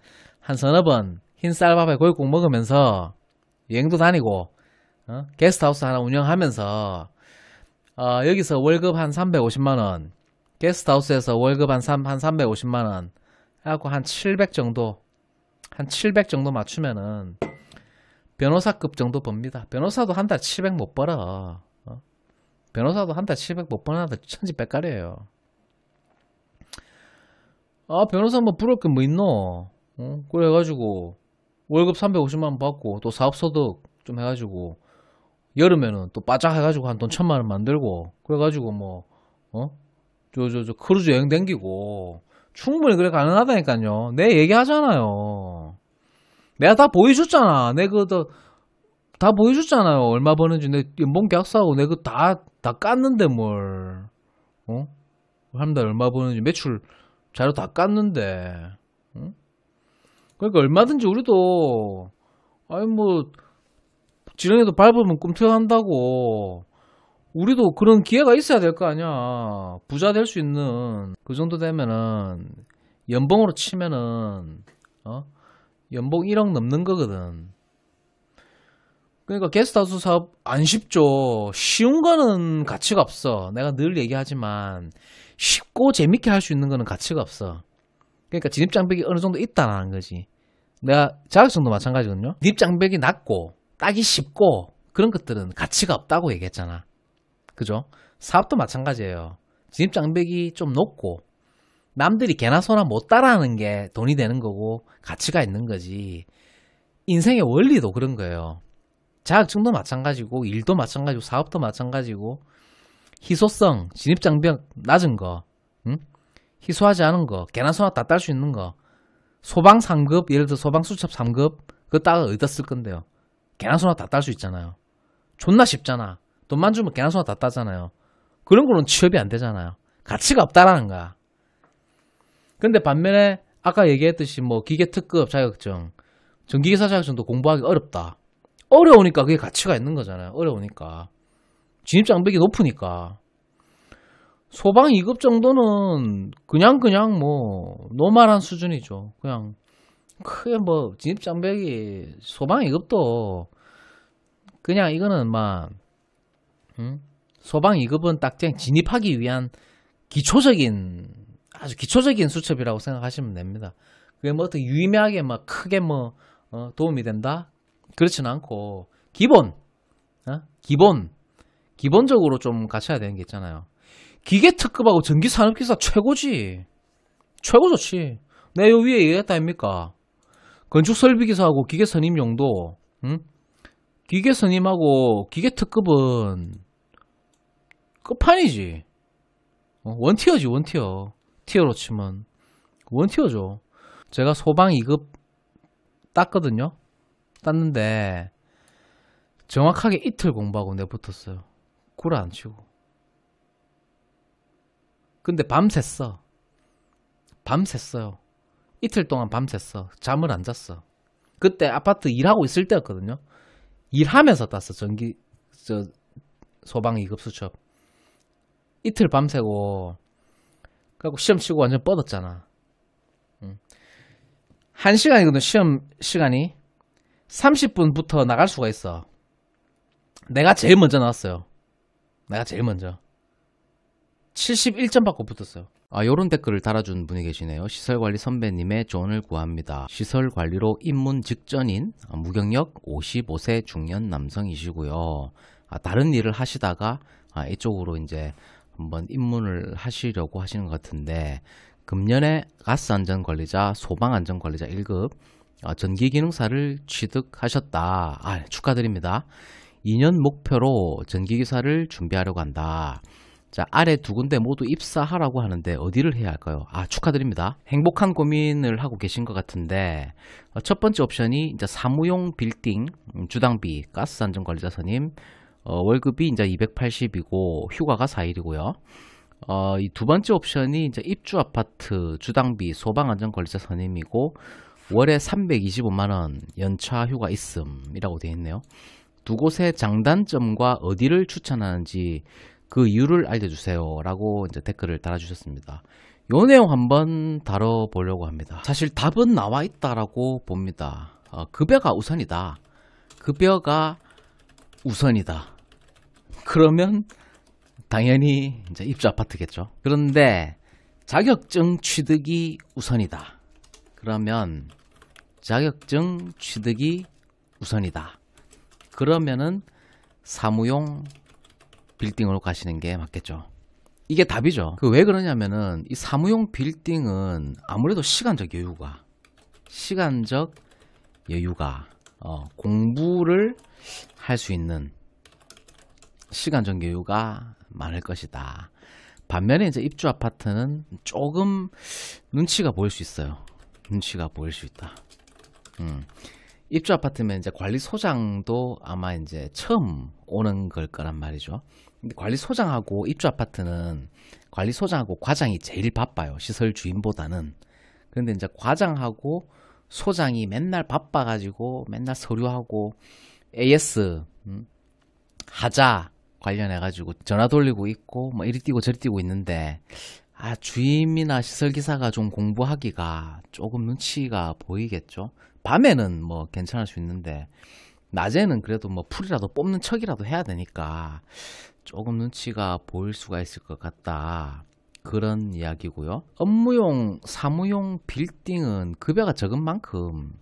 S1: 서너 번 흰쌀밥에 고깃국 먹으면서 여행도 다니고 게스트하우스 하나 운영하면서 여기서 월급 한 350만원 게스트하우스에서 월급 한 350만원 해갖고 한 700 정도, 한 700 정도 맞추면은 변호사급 정도 법니다. 변호사도 한 달 700 못 벌어. 변호사도 한 달 700 못 버는 아들 천지백갈이에요. 아, 변호사 뭐 부를 게 뭐 있노? 그래가지고 월급 350만 원 받고 또 사업소득 좀 해가지고 여름에는 또 바짝 해가지고 한 돈 1000만 원 만들고 그래가지고 뭐 저 크루즈 여행 댕기고 충분히 그래 가능하다니까요. 내 얘기하잖아요. 내가 다 보여줬잖아. 내 그거 다 보여줬잖아요. 얼마 버는지 내 연봉 계약서하고 내 그거 다 깠는데 뭘 한 달 얼마 버는지 매출 자료 다 깠는데 그러니까 얼마든지 우리도 아니 뭐 지렁이도 밟으면 꿈틀한다고 우리도 그런 기회가 있어야 될 거 아니야. 부자 될 수 있는 그 정도 되면은 연봉으로 치면은 연봉 1억 넘는 거거든. 그러니까 게스트하우스 사업 안 쉽죠. 쉬운 거는 가치가 없어. 내가 늘 얘기하지만 쉽고 재밌게 할 수 있는 거는 가치가 없어. 그러니까 진입장벽이 어느 정도 있다는 거지. 내가 자격증도 마찬가지거든요. 진입장벽이 낮고 따기 쉽고 그런 것들은 가치가 없다고 얘기했잖아. 그죠? 사업도 마찬가지예요. 진입장벽이 좀 높고 남들이 개나 소나 못 따라하는 게 돈이 되는 거고 가치가 있는 거지. 인생의 원리도 그런 거예요. 자격증도 마찬가지고 일도 마찬가지고 사업도 마찬가지고 희소성, 진입장벽 낮은 거, 희소하지 않은 거, 개나 소나 다 딸 수 있는 거, 소방 3급, 예를 들어 소방 수첩 3급 그거 따가 어디다 쓸 건데요. 개나 소나 다 딸 수 있잖아요. 존나 쉽잖아. 돈만 주면 개나 소나 다 따잖아요. 그런 거는 취업이 안 되잖아요. 가치가 없다라는 거야. 근데 반면에 아까 얘기했듯이 뭐 기계 특급 자격증, 전기기사 자격증도 공부하기 어렵다. 어려우니까 그게 가치가 있는 거잖아요. 어려우니까. 진입장벽이 높으니까. 소방 2급 정도는 그냥 뭐 노멀한 수준이죠. 그냥 크게 뭐 진입장벽이 소방 2급도 그냥 이거는 막 소방 2급은 딱 그냥 진입하기 위한 기초적인 아주 기초적인 수첩이라고 생각하시면 됩니다. 그게 뭐 어떻게 유의미하게 막 크게 뭐 도움이 된다? 그렇지는 않고 기본적으로 좀 갖춰야 되는 게 있잖아요. 기계 특급하고 전기 산업기사 최고지. 최고 좋지. 내가 요 위에 얘기했다 아닙니까? 건축 설비기사하고 기계 선임 용도, 기계 선임하고 기계 특급은 끝판이지. 원티어지, 원티어. 티어로 치면 원티어죠. 제가 소방 2급 땄거든요. 땄는데 정확하게 이틀 공부하고 내붙었어요. 구라 안 치고. 근데 밤샜어. 밤샜어요. 이틀 동안 밤샜어. 잠을 안 잤어. 그때 아파트 일하고 있을 때였거든요. 일하면서 땄어. 소방 2급 수첩. 이틀 밤새고 그래갖고 시험 치고 완전 뻗었잖아. 1시간이거든 시험 시간이. 30분부터 나갈 수가 있어. 내가 제일 먼저 나왔어요. 내가 제일 먼저 71점 받고 붙었어요. 요런 댓글을 달아준 분이 계시네요. 시설관리 선배님의 조언을 구합니다. 시설관리로 입문 직전인 무경력 55세 중년 남성이시고요. 다른 일을 하시다가 이쪽으로 이제 한번 입문을 하시려고 하시는 것 같은데 금년에 가스안전관리자, 소방안전관리자 1급 전기기능사를 취득하셨다. 축하드립니다. 2년 목표로 전기기사를 준비하려고 한다. 자, 아래 두 군데 모두 입사하라고 하는데 어디를 해야 할까요? 축하드립니다. 행복한 고민을 하고 계신 것 같은데 첫 번째 옵션이 이제 사무용 빌딩 주당비 가스안전관리자 선임 월급이 이제 280이고 휴가가 4일이고요. 이 두 번째 옵션이 이제 입주 아파트 주당비 소방안전관리자 선임이고 월에 325만원 연차 휴가 있음이라고 되어 있네요. 두 곳의 장단점과 어디를 추천하는지 그 이유를 알려주세요 라고 이제 댓글을 달아주셨습니다. 요 내용 한번 다뤄보려고 합니다. 사실 답은 나와 있다라고 봅니다. 급여가 우선이다. 급여가 우선이다. 그러면 당연히 이제 입주 아파트겠죠. 그런데 자격증 취득이 우선이다. 그러면 자격증 취득이 우선이다. 그러면은 사무용 빌딩으로 가시는 게 맞겠죠. 이게 답이죠. 왜 그러냐면은 이 사무용 빌딩은 아무래도 시간적 여유가 공부를 할 수 있는 시간적 여유가 많을 것이다. 반면에 이제 입주 아파트는 조금 눈치가 보일 수 있어요. 눈치가 보일 수 있다. 입주 아파트면 이제 관리소장도 아마 이제 처음 오는 걸 거란 말이죠. 근데 관리소장하고 입주 아파트는 관리소장하고 과장이 제일 바빠요. 시설 주인보다는. 그런데 이제 과장하고 소장이 맨날 바빠가지고 맨날 서류하고 AS 하자 관련해가지고 전화 돌리고 있고 뭐 이리 뛰고 저리 뛰고 있는데 주임이나 시설기사가 좀 공부하기가 조금 눈치가 보이겠죠. 밤에는 뭐 괜찮을 수 있는데 낮에는 그래도 뭐 풀이라도 뽑는 척이라도 해야 되니까 조금 눈치가 보일 수가 있을 것 같다. 그런 이야기고요. 업무용, 사무용 빌딩은 급여가 적은 만큼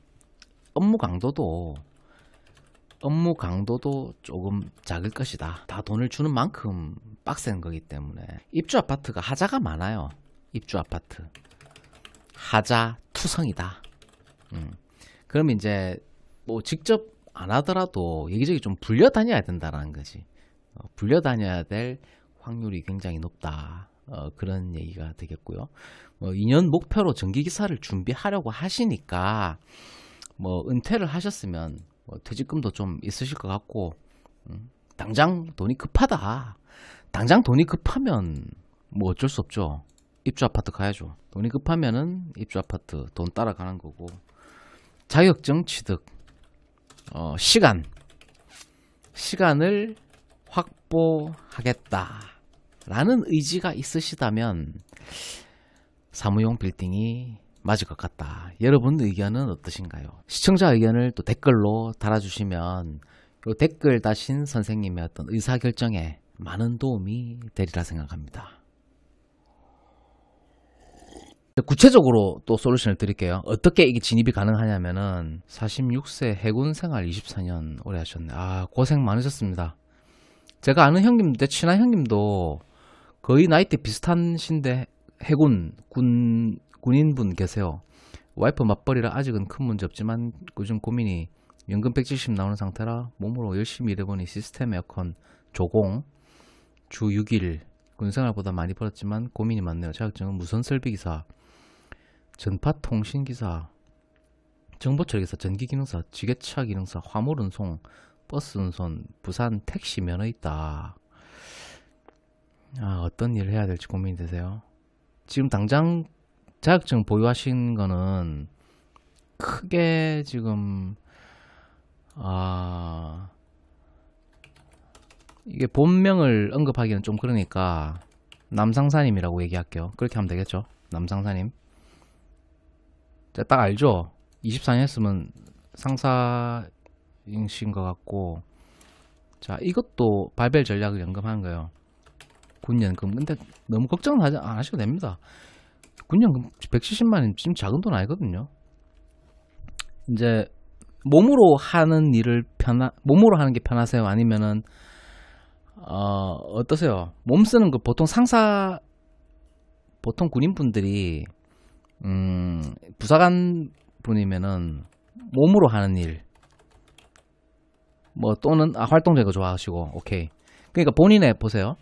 S1: 업무 강도도 조금 작을 것이다. 다 돈을 주는 만큼 빡센 거기 때문에. 입주 아파트가 하자가 많아요. 입주 아파트 하자 투성이다. 그러면 이제 뭐 직접 안 하더라도 여기저기 좀 불려 다녀야 된다라는 거지. 불려 다녀야 될 확률이 굉장히 높다. 그런 얘기가 되겠고요. 2년 목표로 전기기사를 준비하려고 하시니까 뭐 은퇴를 하셨으면 퇴직금도 좀 있으실 것 같고 당장 돈이 급하다. 당장 돈이 급하면 뭐 어쩔 수 없죠. 입주 아파트 가야죠. 돈이 급하면은 입주 아파트 돈 따라가는 거고. 자격증 취득 시간을 확보하겠다라는 의지가 있으시다면 사무용 빌딩이 맞을 것 같다. 여러분 의견은 어떠신가요? 시청자 의견을 또 댓글로 달아주시면 이 댓글 다신 선생님의 어떤 의사결정에 많은 도움이 되리라 생각합니다. 구체적으로 또 솔루션을 드릴게요. 어떻게 이게 진입이 가능하냐면은 46세 해군 생활 24년 오래 하셨네. 고생 많으셨습니다. 제가 아는 형님인데 친한 형님도 거의 나이대 비슷하신데 해군 군인분 계세요. 와이프 맞벌이라 아직은 큰 문제 없지만 요즘 고민이 연금 170 나오는 상태라 몸으로 열심히 일해보니 시스템 에어컨 조공 주 6일 군생활보다 많이 벌었지만 고민이 많네요. 자격증은 무선설비기사, 전파통신기사, 정보처리기사, 전기기능사, 지게차 기능사, 화물운송, 버스운송, 부산 택시 면허 있다. 어떤 일을 해야 될지 고민이 되세요? 지금 당장 자격증 보유하신 거는 크게 지금 이게 본명을 언급하기는 좀 그러니까 남상사님이라고 얘기할게요. 그렇게 하면 되겠죠. 남상사님. 딱 알죠? 24년 했으면 상사이신 것 같고. 자, 이것도 발벨 전략을 연금하는 거예요. 군연금. 근데 너무 걱정은 안 하셔도 됩니다. 군연금 170만원 지금 작은 돈 아니거든요. 이제 몸으로 하는 게 편하세요? 아니면은 어떠세요? 몸 쓰는 거 보통 보통 군인분들이 부사관 분이면은 몸으로 하는 일 또는 활동적인 거 좋아하시고 오케이. 그러니까 보세요.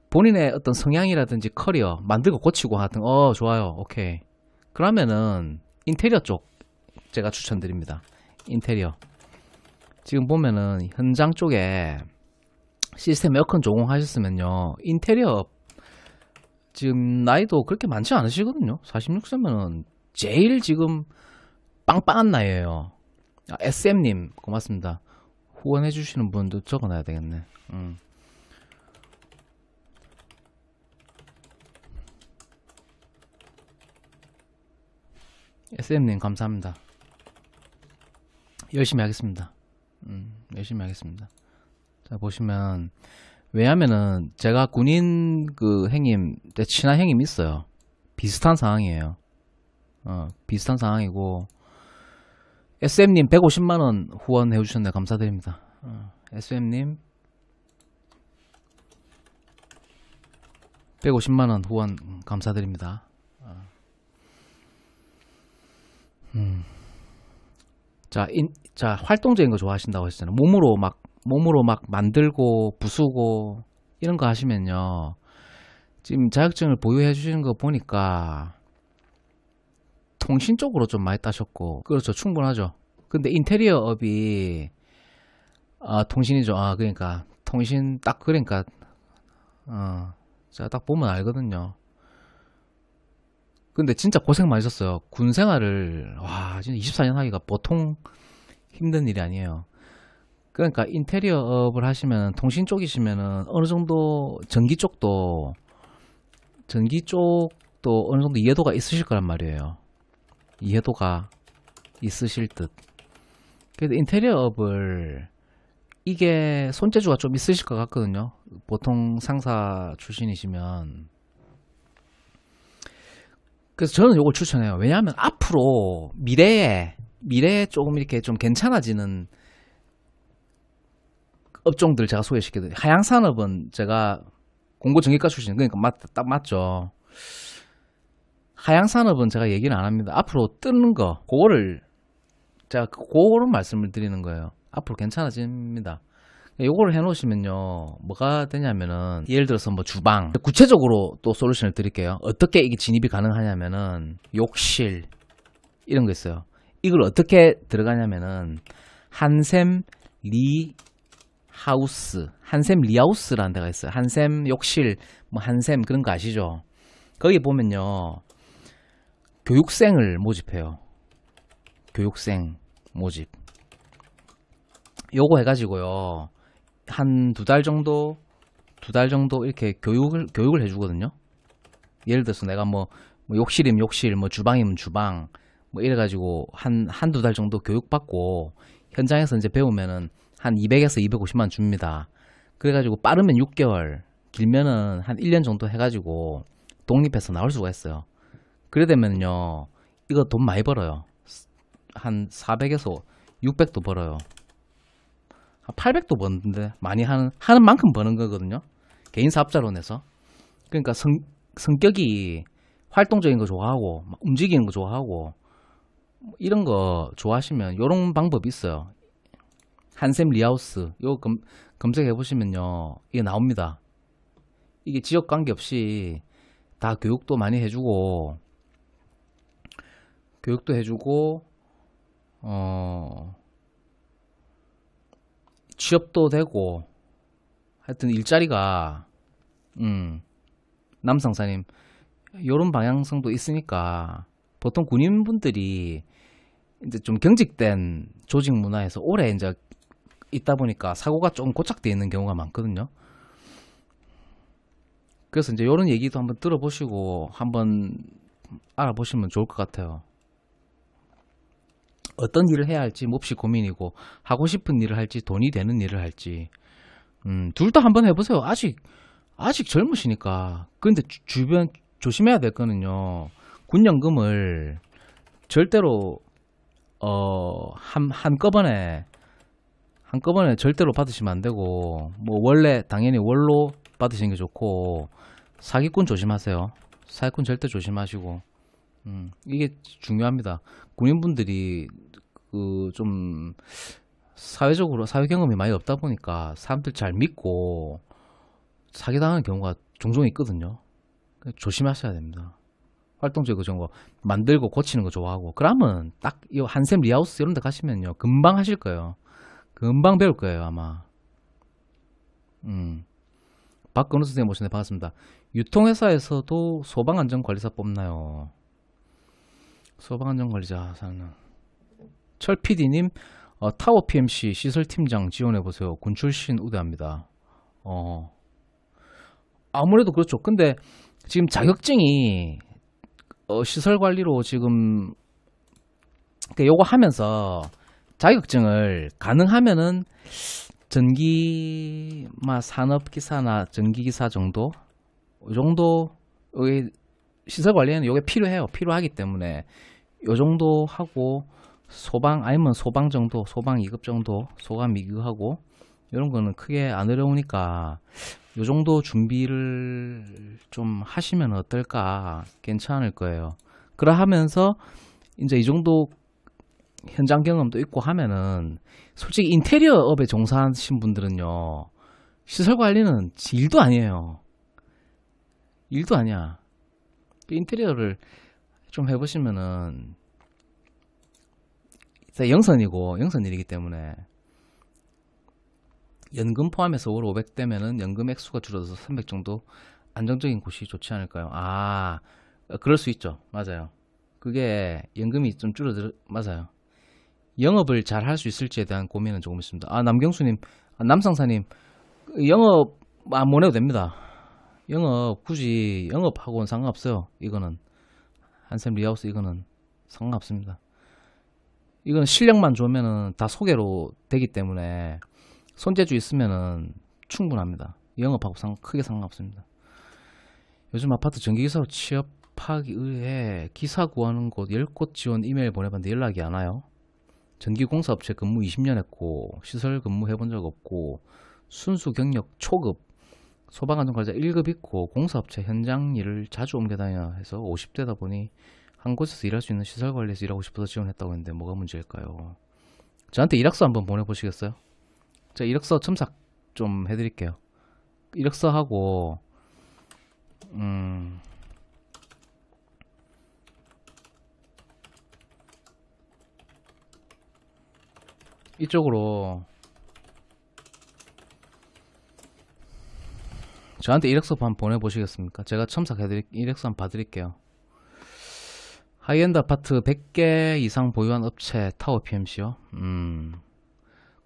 S1: 본인의 어떤 성향이라든지 커리어 만들고 고치고 하든 좋아요. 오케이. 그러면은 인테리어 쪽 제가 추천드립니다. 인테리어. 지금 보면은 현장 쪽에 시스템 에어컨 조공하셨으면요. 인테리어 지금 나이도 그렇게 많지 않으시거든요. 46세면은 제일 지금 빵빵한 나이에요. SM님 고맙습니다. 후원해 주시는 분도 적어놔야 되겠네. SM님 감사합니다. 열심히 하겠습니다. 열심히 하겠습니다. 자, 보시면, 왜냐면은, 제가 군인 친한 형님 있어요. 비슷한 상황이에요. 비슷한 상황이고 SM님 150만원 후원해 주셨네. 감사드립니다. SM님 150만원 후원 감사드립니다. 자, 활동적인 거 좋아하신다고 하셨잖아요. 몸으로 막 만들고 부수고 이런 거 하시면요. 지금 자격증을 보유해 주시는 거 보니까 통신 쪽으로 좀 많이 따셨고, 그렇죠. 충분하죠. 근데 인테리어 업이 통신이죠. 그러니까 통신 딱 그러니까 제가 딱 보면 알거든요. 근데 진짜 고생 많으셨어요. 군 생활을 진짜 24년 하기가 보통 힘든 일이 아니에요. 그러니까 인테리어 업을 하시면 통신 쪽이시면은 어느 정도 전기 쪽도 어느 정도 이해도가 있으실 거란 말이에요. 이해도가 있으실 듯. 그래서 인테리어 업을 이게 손재주가 좀 있으실 것 같거든요. 보통 상사 출신이시면. 그래서 저는 이걸 추천해요. 왜냐하면 앞으로 미래에 조금 이렇게 좀 괜찮아지는 업종들 제가 소개시켜드려요. 하양산업은 제가 공고전기과 출신, 그러니까 딱 맞죠. 하양산업은 제가 얘기를 안 합니다. 앞으로 뜨는 거, 제가 그거를 말씀을 드리는 거예요. 앞으로 괜찮아집니다. 요거를 해놓으시면요, 뭐가 되냐면은, 예를 들어서 뭐 주방, 구체적으로 또 솔루션을 드릴게요. 어떻게 이게 진입이 가능하냐면은, 욕실, 이런 거 있어요. 이걸 어떻게 들어가냐면은, 한샘 리하우스라는 데가 있어요. 한샘 욕실, 뭐 한샘 그런 거 아시죠? 거기 보면요, 교육생을 모집해요. 교육생 모집. 요거 해가지고요, 한 두 달 정도 이렇게 교육을 해주거든요. 예를 들어서 내가 뭐 욕실이면 욕실, 뭐 주방이면 주방, 뭐 이래가지고 한두 달 정도 교육받고 현장에서 이제 배우면은 한 200에서 250만 줍니다. 그래가지고 빠르면 6개월, 길면은 한 1년 정도 해가지고 독립해서 나올 수가 있어요. 그래 되면요, 이거 돈 많이 벌어요. 한 400에서 600도 벌어요. 800도 버는데 많이 하는 만큼 버는 거거든요. 개인 사업자론에서. 그러니까 성격이 활동적인 거 좋아하고 움직이는 거 좋아하고 이런 거 좋아하시면 이런 방법이 있어요. 한샘 리하우스 이거 검색해 보시면요, 이게 나옵니다. 이게 지역 관계없이 다 교육도 많이 해주고 취업도 되고 하여튼 일자리가 남상사님 요런 방향성도 있으니까 보통 군인분들이 이제 좀 경직된 조직 문화에서 오래 이제 있다 보니까 사고가 좀 고착되어 있는 경우가 많거든요. 그래서 이제 요런 얘기도 한번 들어보시고 한번 알아보시면 좋을 것 같아요. 어떤 일을 해야 할지 몹시 고민이고, 하고 싶은 일을 할지 돈이 되는 일을 할지 둘 다 한번 해보세요. 아직 젊으시니까. 근데 주변 조심해야 될 거는요, 군연금을 절대로 한꺼번에 절대로 받으시면 안 되고, 뭐 원래 당연히 월로 받으시는 게 좋고, 사기꾼 조심하세요. 사기꾼 절대 조심하시고, 이게 중요합니다. 군인분들이 좀 사회적으로 사회 경험이 많이 없다 보니까 사람들 잘 믿고 사기당하는 경우가 종종 있거든요. 조심하셔야 됩니다. 활동적이고 저런 거 만들고 고치는 거 좋아하고, 그러면 딱 이 한샘 리하우스 이런 데 가시면요, 금방 하실 거예요. 금방 배울 거예요, 아마. 박건우 선생님 모시네. 반갑습니다. 유통회사에서도 소방안전관리사 뽑나요? 소방안전관리자 사는 철PD님, 타워 PMC 시설팀장 지원해보세요. 군 출신 우대합니다. 아무래도 그렇죠. 근데 지금 자격증이 시설관리로 지금 요거 하면서 자격증을 가능하면은 전기마 산업기사나 전기기사 정도, 이 정도 시설관리에는 요게 필요해요. 필요하기 때문에 요 정도 하고 소방 아니면 소방 정도, 소방 2급 정도, 소감 2급 하고 이런 거는 크게 안 어려우니까 요 정도 준비를 좀 하시면 어떨까? 괜찮을 거예요. 그러 하면서 이제 이 정도 현장 경험도 있고 하면은 솔직히 인테리어 업에 종사하신 분들은요, 시설 관리는 일도 아니에요. 일도 아니야. 인테리어를 좀 해보시면은 영선 일이기 때문에 연금 포함해서 월 500 되면은 연금 액수가 줄어들어서 300 정도 안정적인 곳이 좋지 않을까요? 아, 그럴 수 있죠. 맞아요. 그게 연금이 좀 맞아요. 영업을 잘 할 수 있을지에 대한 고민은 조금 있습니다. 아, 남경수님, 남상사님, 영업 안 보내도 됩니다. 영업 굳이 영업하고는 상관없어요. 이거는 한샘 리하우스 이거는 상관없습니다. 이거는 실력만 좋으면은 다 소개로 되기 때문에 손재주 있으면은 충분합니다. 영업하고 크게 상관없습니다. 요즘 아파트 전기기사로 취업하기 의해 기사 구하는 곳 10곳 지원 이메일 보내봤는데 연락이 안 와요. 전기공사업체 근무 20년 했고 시설 근무 해본 적 없고 순수 경력 초급 소방안전관리자 1급 있고 공사업체 현장 일을 자주 옮겨 다녀 해서 50대다 보니 한 곳에서 일할 수 있는 시설관리에서 일하고 싶어서 지원했다고 했는데 뭐가 문제일까요? 저한테 이력서 한번 보내보시겠어요? 제가 이력서 첨삭 좀 해드릴게요. 이력서 하고 이쪽으로 저한테 이력서 한번 보내보시겠습니까? 제가 이력서 한번 봐드릴게요. 하이엔드 아파트 100개 이상 보유한 업체 타워 PMC요.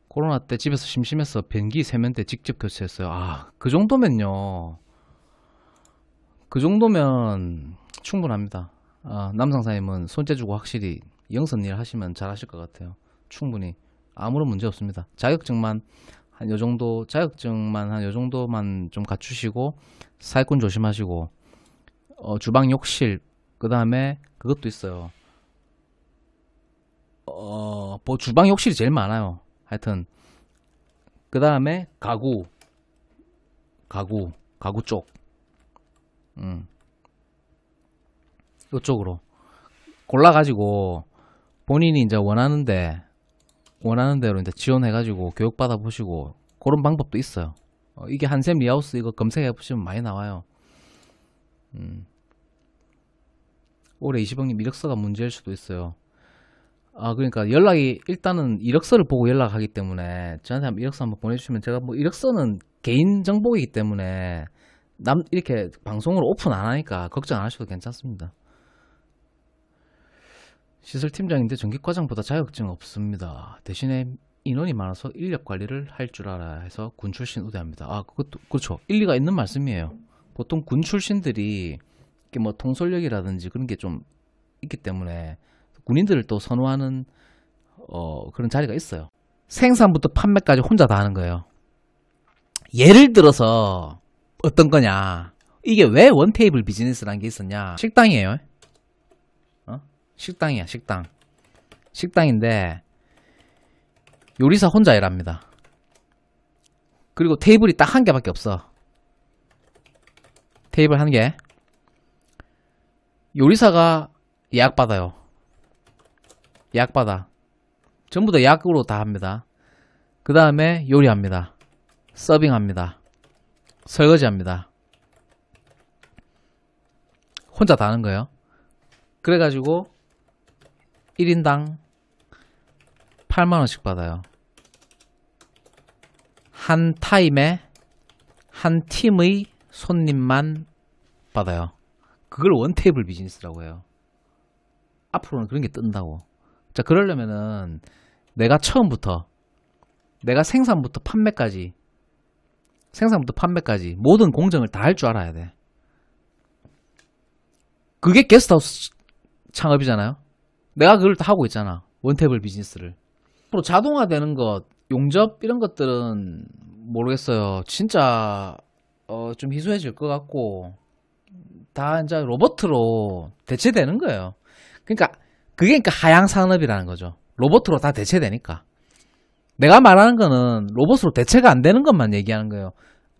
S1: 코로나 때 집에서 심심해서 변기 세면대 직접 교체했어요. 아, 그 정도면요. 그 정도면 충분합니다. 아, 남상사님은 손재주고 확실히 영선 일 하시면 잘 하실 것 같아요. 충분히 아무런 문제 없습니다. 자격증만 한 요 정도만 좀 갖추시고 사회권 조심하시고 주방 욕실 그 다음에 그것도 있어요. 뭐 주방 욕실이 제일 많아요. 하여튼 그 다음에 가구 쪽 이쪽으로 골라가지고 본인이 이제 원하는 대로 이제 지원해가지고 교육받아 보시고 그런 방법도 있어요. 이게 한샘 리하우스 이거 검색해 보시면 많이 나와요. 올해 20억님 이력서가 문제일 수도 있어요. 아, 그러니까 일단은 이력서를 보고 연락하기 때문에 저한테 이력서 한번 보내주시면 제가 뭐 이력서는 개인 정보이기 때문에 이렇게 방송으로 오픈 안 하니까 걱정 안 하셔도 괜찮습니다. 시설팀장인데 전기과장보다 자격증 없습니다. 대신에 인원이 많아서 인력 관리를 할 줄 알아야 해서 군 출신 우대합니다. 아, 그것도 그렇죠. 일리가 있는 말씀이에요. 보통 군 출신들이 이렇게 뭐 통솔력이라든지 그런 게 좀 있기 때문에 군인들을 또 선호하는 그런 자리가 있어요. 생산부터 판매까지 혼자 다 하는 거예요. 예를 들어서 어떤 거냐, 이게 왜 원테이블 비즈니스라는 게 있었냐. 식당이에요. 식당이야, 식당인데 요리사 혼자 일합니다. 그리고 테이블이 딱 한 개밖에 없어. 테이블 한 개. 요리사가 예약 받아요. 전부 다 예약으로 다 합니다. 그 다음에 요리합니다. 서빙합니다. 설거지합니다. 혼자 다 하는 거예요. 그래가지고 1인당 8만원씩 받아요. 한 타임에 한 팀의 손님만 받아요. 그걸 원테이블 비즈니스라고 해요. 앞으로는 그런 게 뜬다고. 자, 그러려면은 내가 생산부터 판매까지 모든 공정을 다 할 줄 알아야 돼. 그게 게스트하우스 창업이잖아요. 내가 그걸 다 하고 있잖아. 원테이블 비즈니스를. 앞으로 자동화되는 것, 용접 이런 것들은 모르겠어요. 진짜 좀 희소해질 것 같고 다 이제 로봇으로 대체되는 거예요. 그러니까 그게 그러니까 하향 산업이라는 거죠. 로봇으로 다 대체되니까. 내가 말하는 거는 로봇으로 대체가 안 되는 것만 얘기하는 거예요.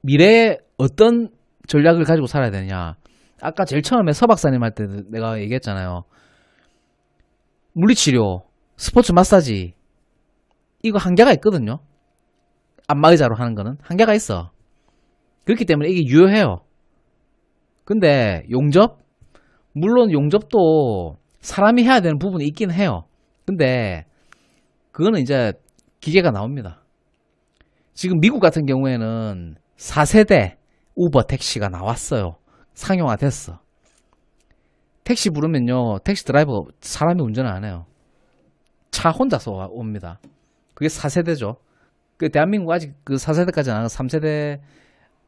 S1: 미래에 어떤 전략을 가지고 살아야 되냐. 아까 제일 처음에 서 박사님 할 때 내가 얘기했잖아요. 물리치료, 스포츠 마사지 이거 한계가 있거든요. 안마의자로 하는 거는 한계가 있어. 그렇기 때문에 이게 유효해요. 근데 용접? 물론 용접도 사람이 해야 되는 부분이 있긴 해요. 근데 그거는 이제 기계가 나옵니다. 지금 미국 같은 경우에는 4세대 우버 택시가 나왔어요. 상용화 됐어. 택시 부르면요, 택시 드라이버 사람이 운전을 안 해요. 차 혼자서 옵니다. 그게 4세대죠. 그 대한민국 아직 그 4세대까지는 안 하고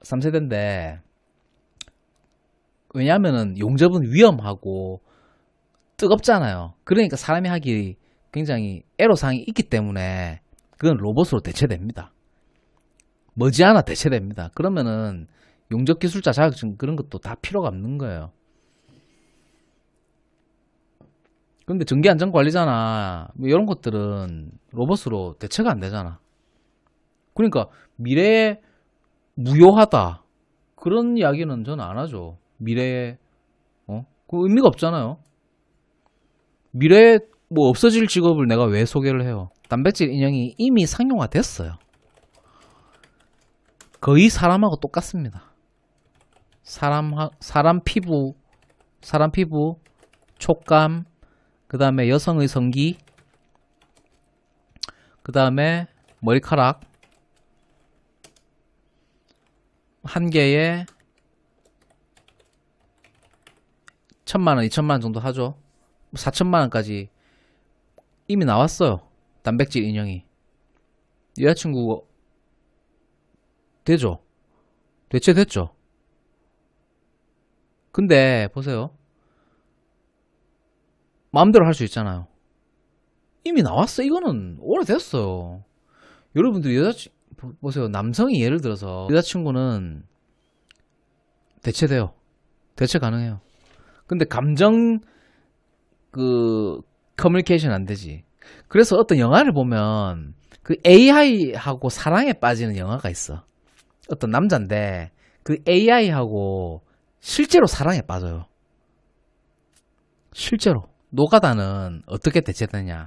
S1: 3세대인데, 왜냐하면은 용접은 위험하고 뜨겁잖아요. 그러니까 사람이 하기 굉장히 애로사항이 있기 때문에 그건 로봇으로 대체됩니다. 머지않아 대체됩니다. 그러면은 용접 기술자 자격증 그런 것도 다 필요가 없는 거예요. 근데 전기안전관리자나 뭐 이런 것들은 로봇으로 대체가 안 되잖아. 그러니까 미래에 무효하다 그런 이야기는 저는 안 하죠. 미래에 그 의미가 없잖아요. 미래에 뭐 없어질 직업을 내가 왜 소개를 해요? 단백질 인형이 이미 상용화 됐어요. 거의 사람하고 똑같습니다. 사람 피부, 촉감, 그 다음에 여성의 성기, 그 다음에 머리카락, 한 개에 1,000만원, 2,000만원 정도 하죠. 4,000만원까지 이미 나왔어요. 단백질 인형이. 여자친구 되죠? 대체됐죠? 근데 보세요. 마음대로 할 수 있잖아요. 이미 나왔어. 이거는 오래됐어요. 여러분들 보세요. 남성이 예를 들어서 여자친구는 대체돼요. 대체 가능해요. 근데 감정 커뮤니케이션 안 되지. 그래서 어떤 영화를 보면 그 AI하고 사랑에 빠지는 영화가 있어. 어떤 남자인데 그 AI하고 실제로 사랑에 빠져요. 실제로. 노가다는 어떻게 대체되냐.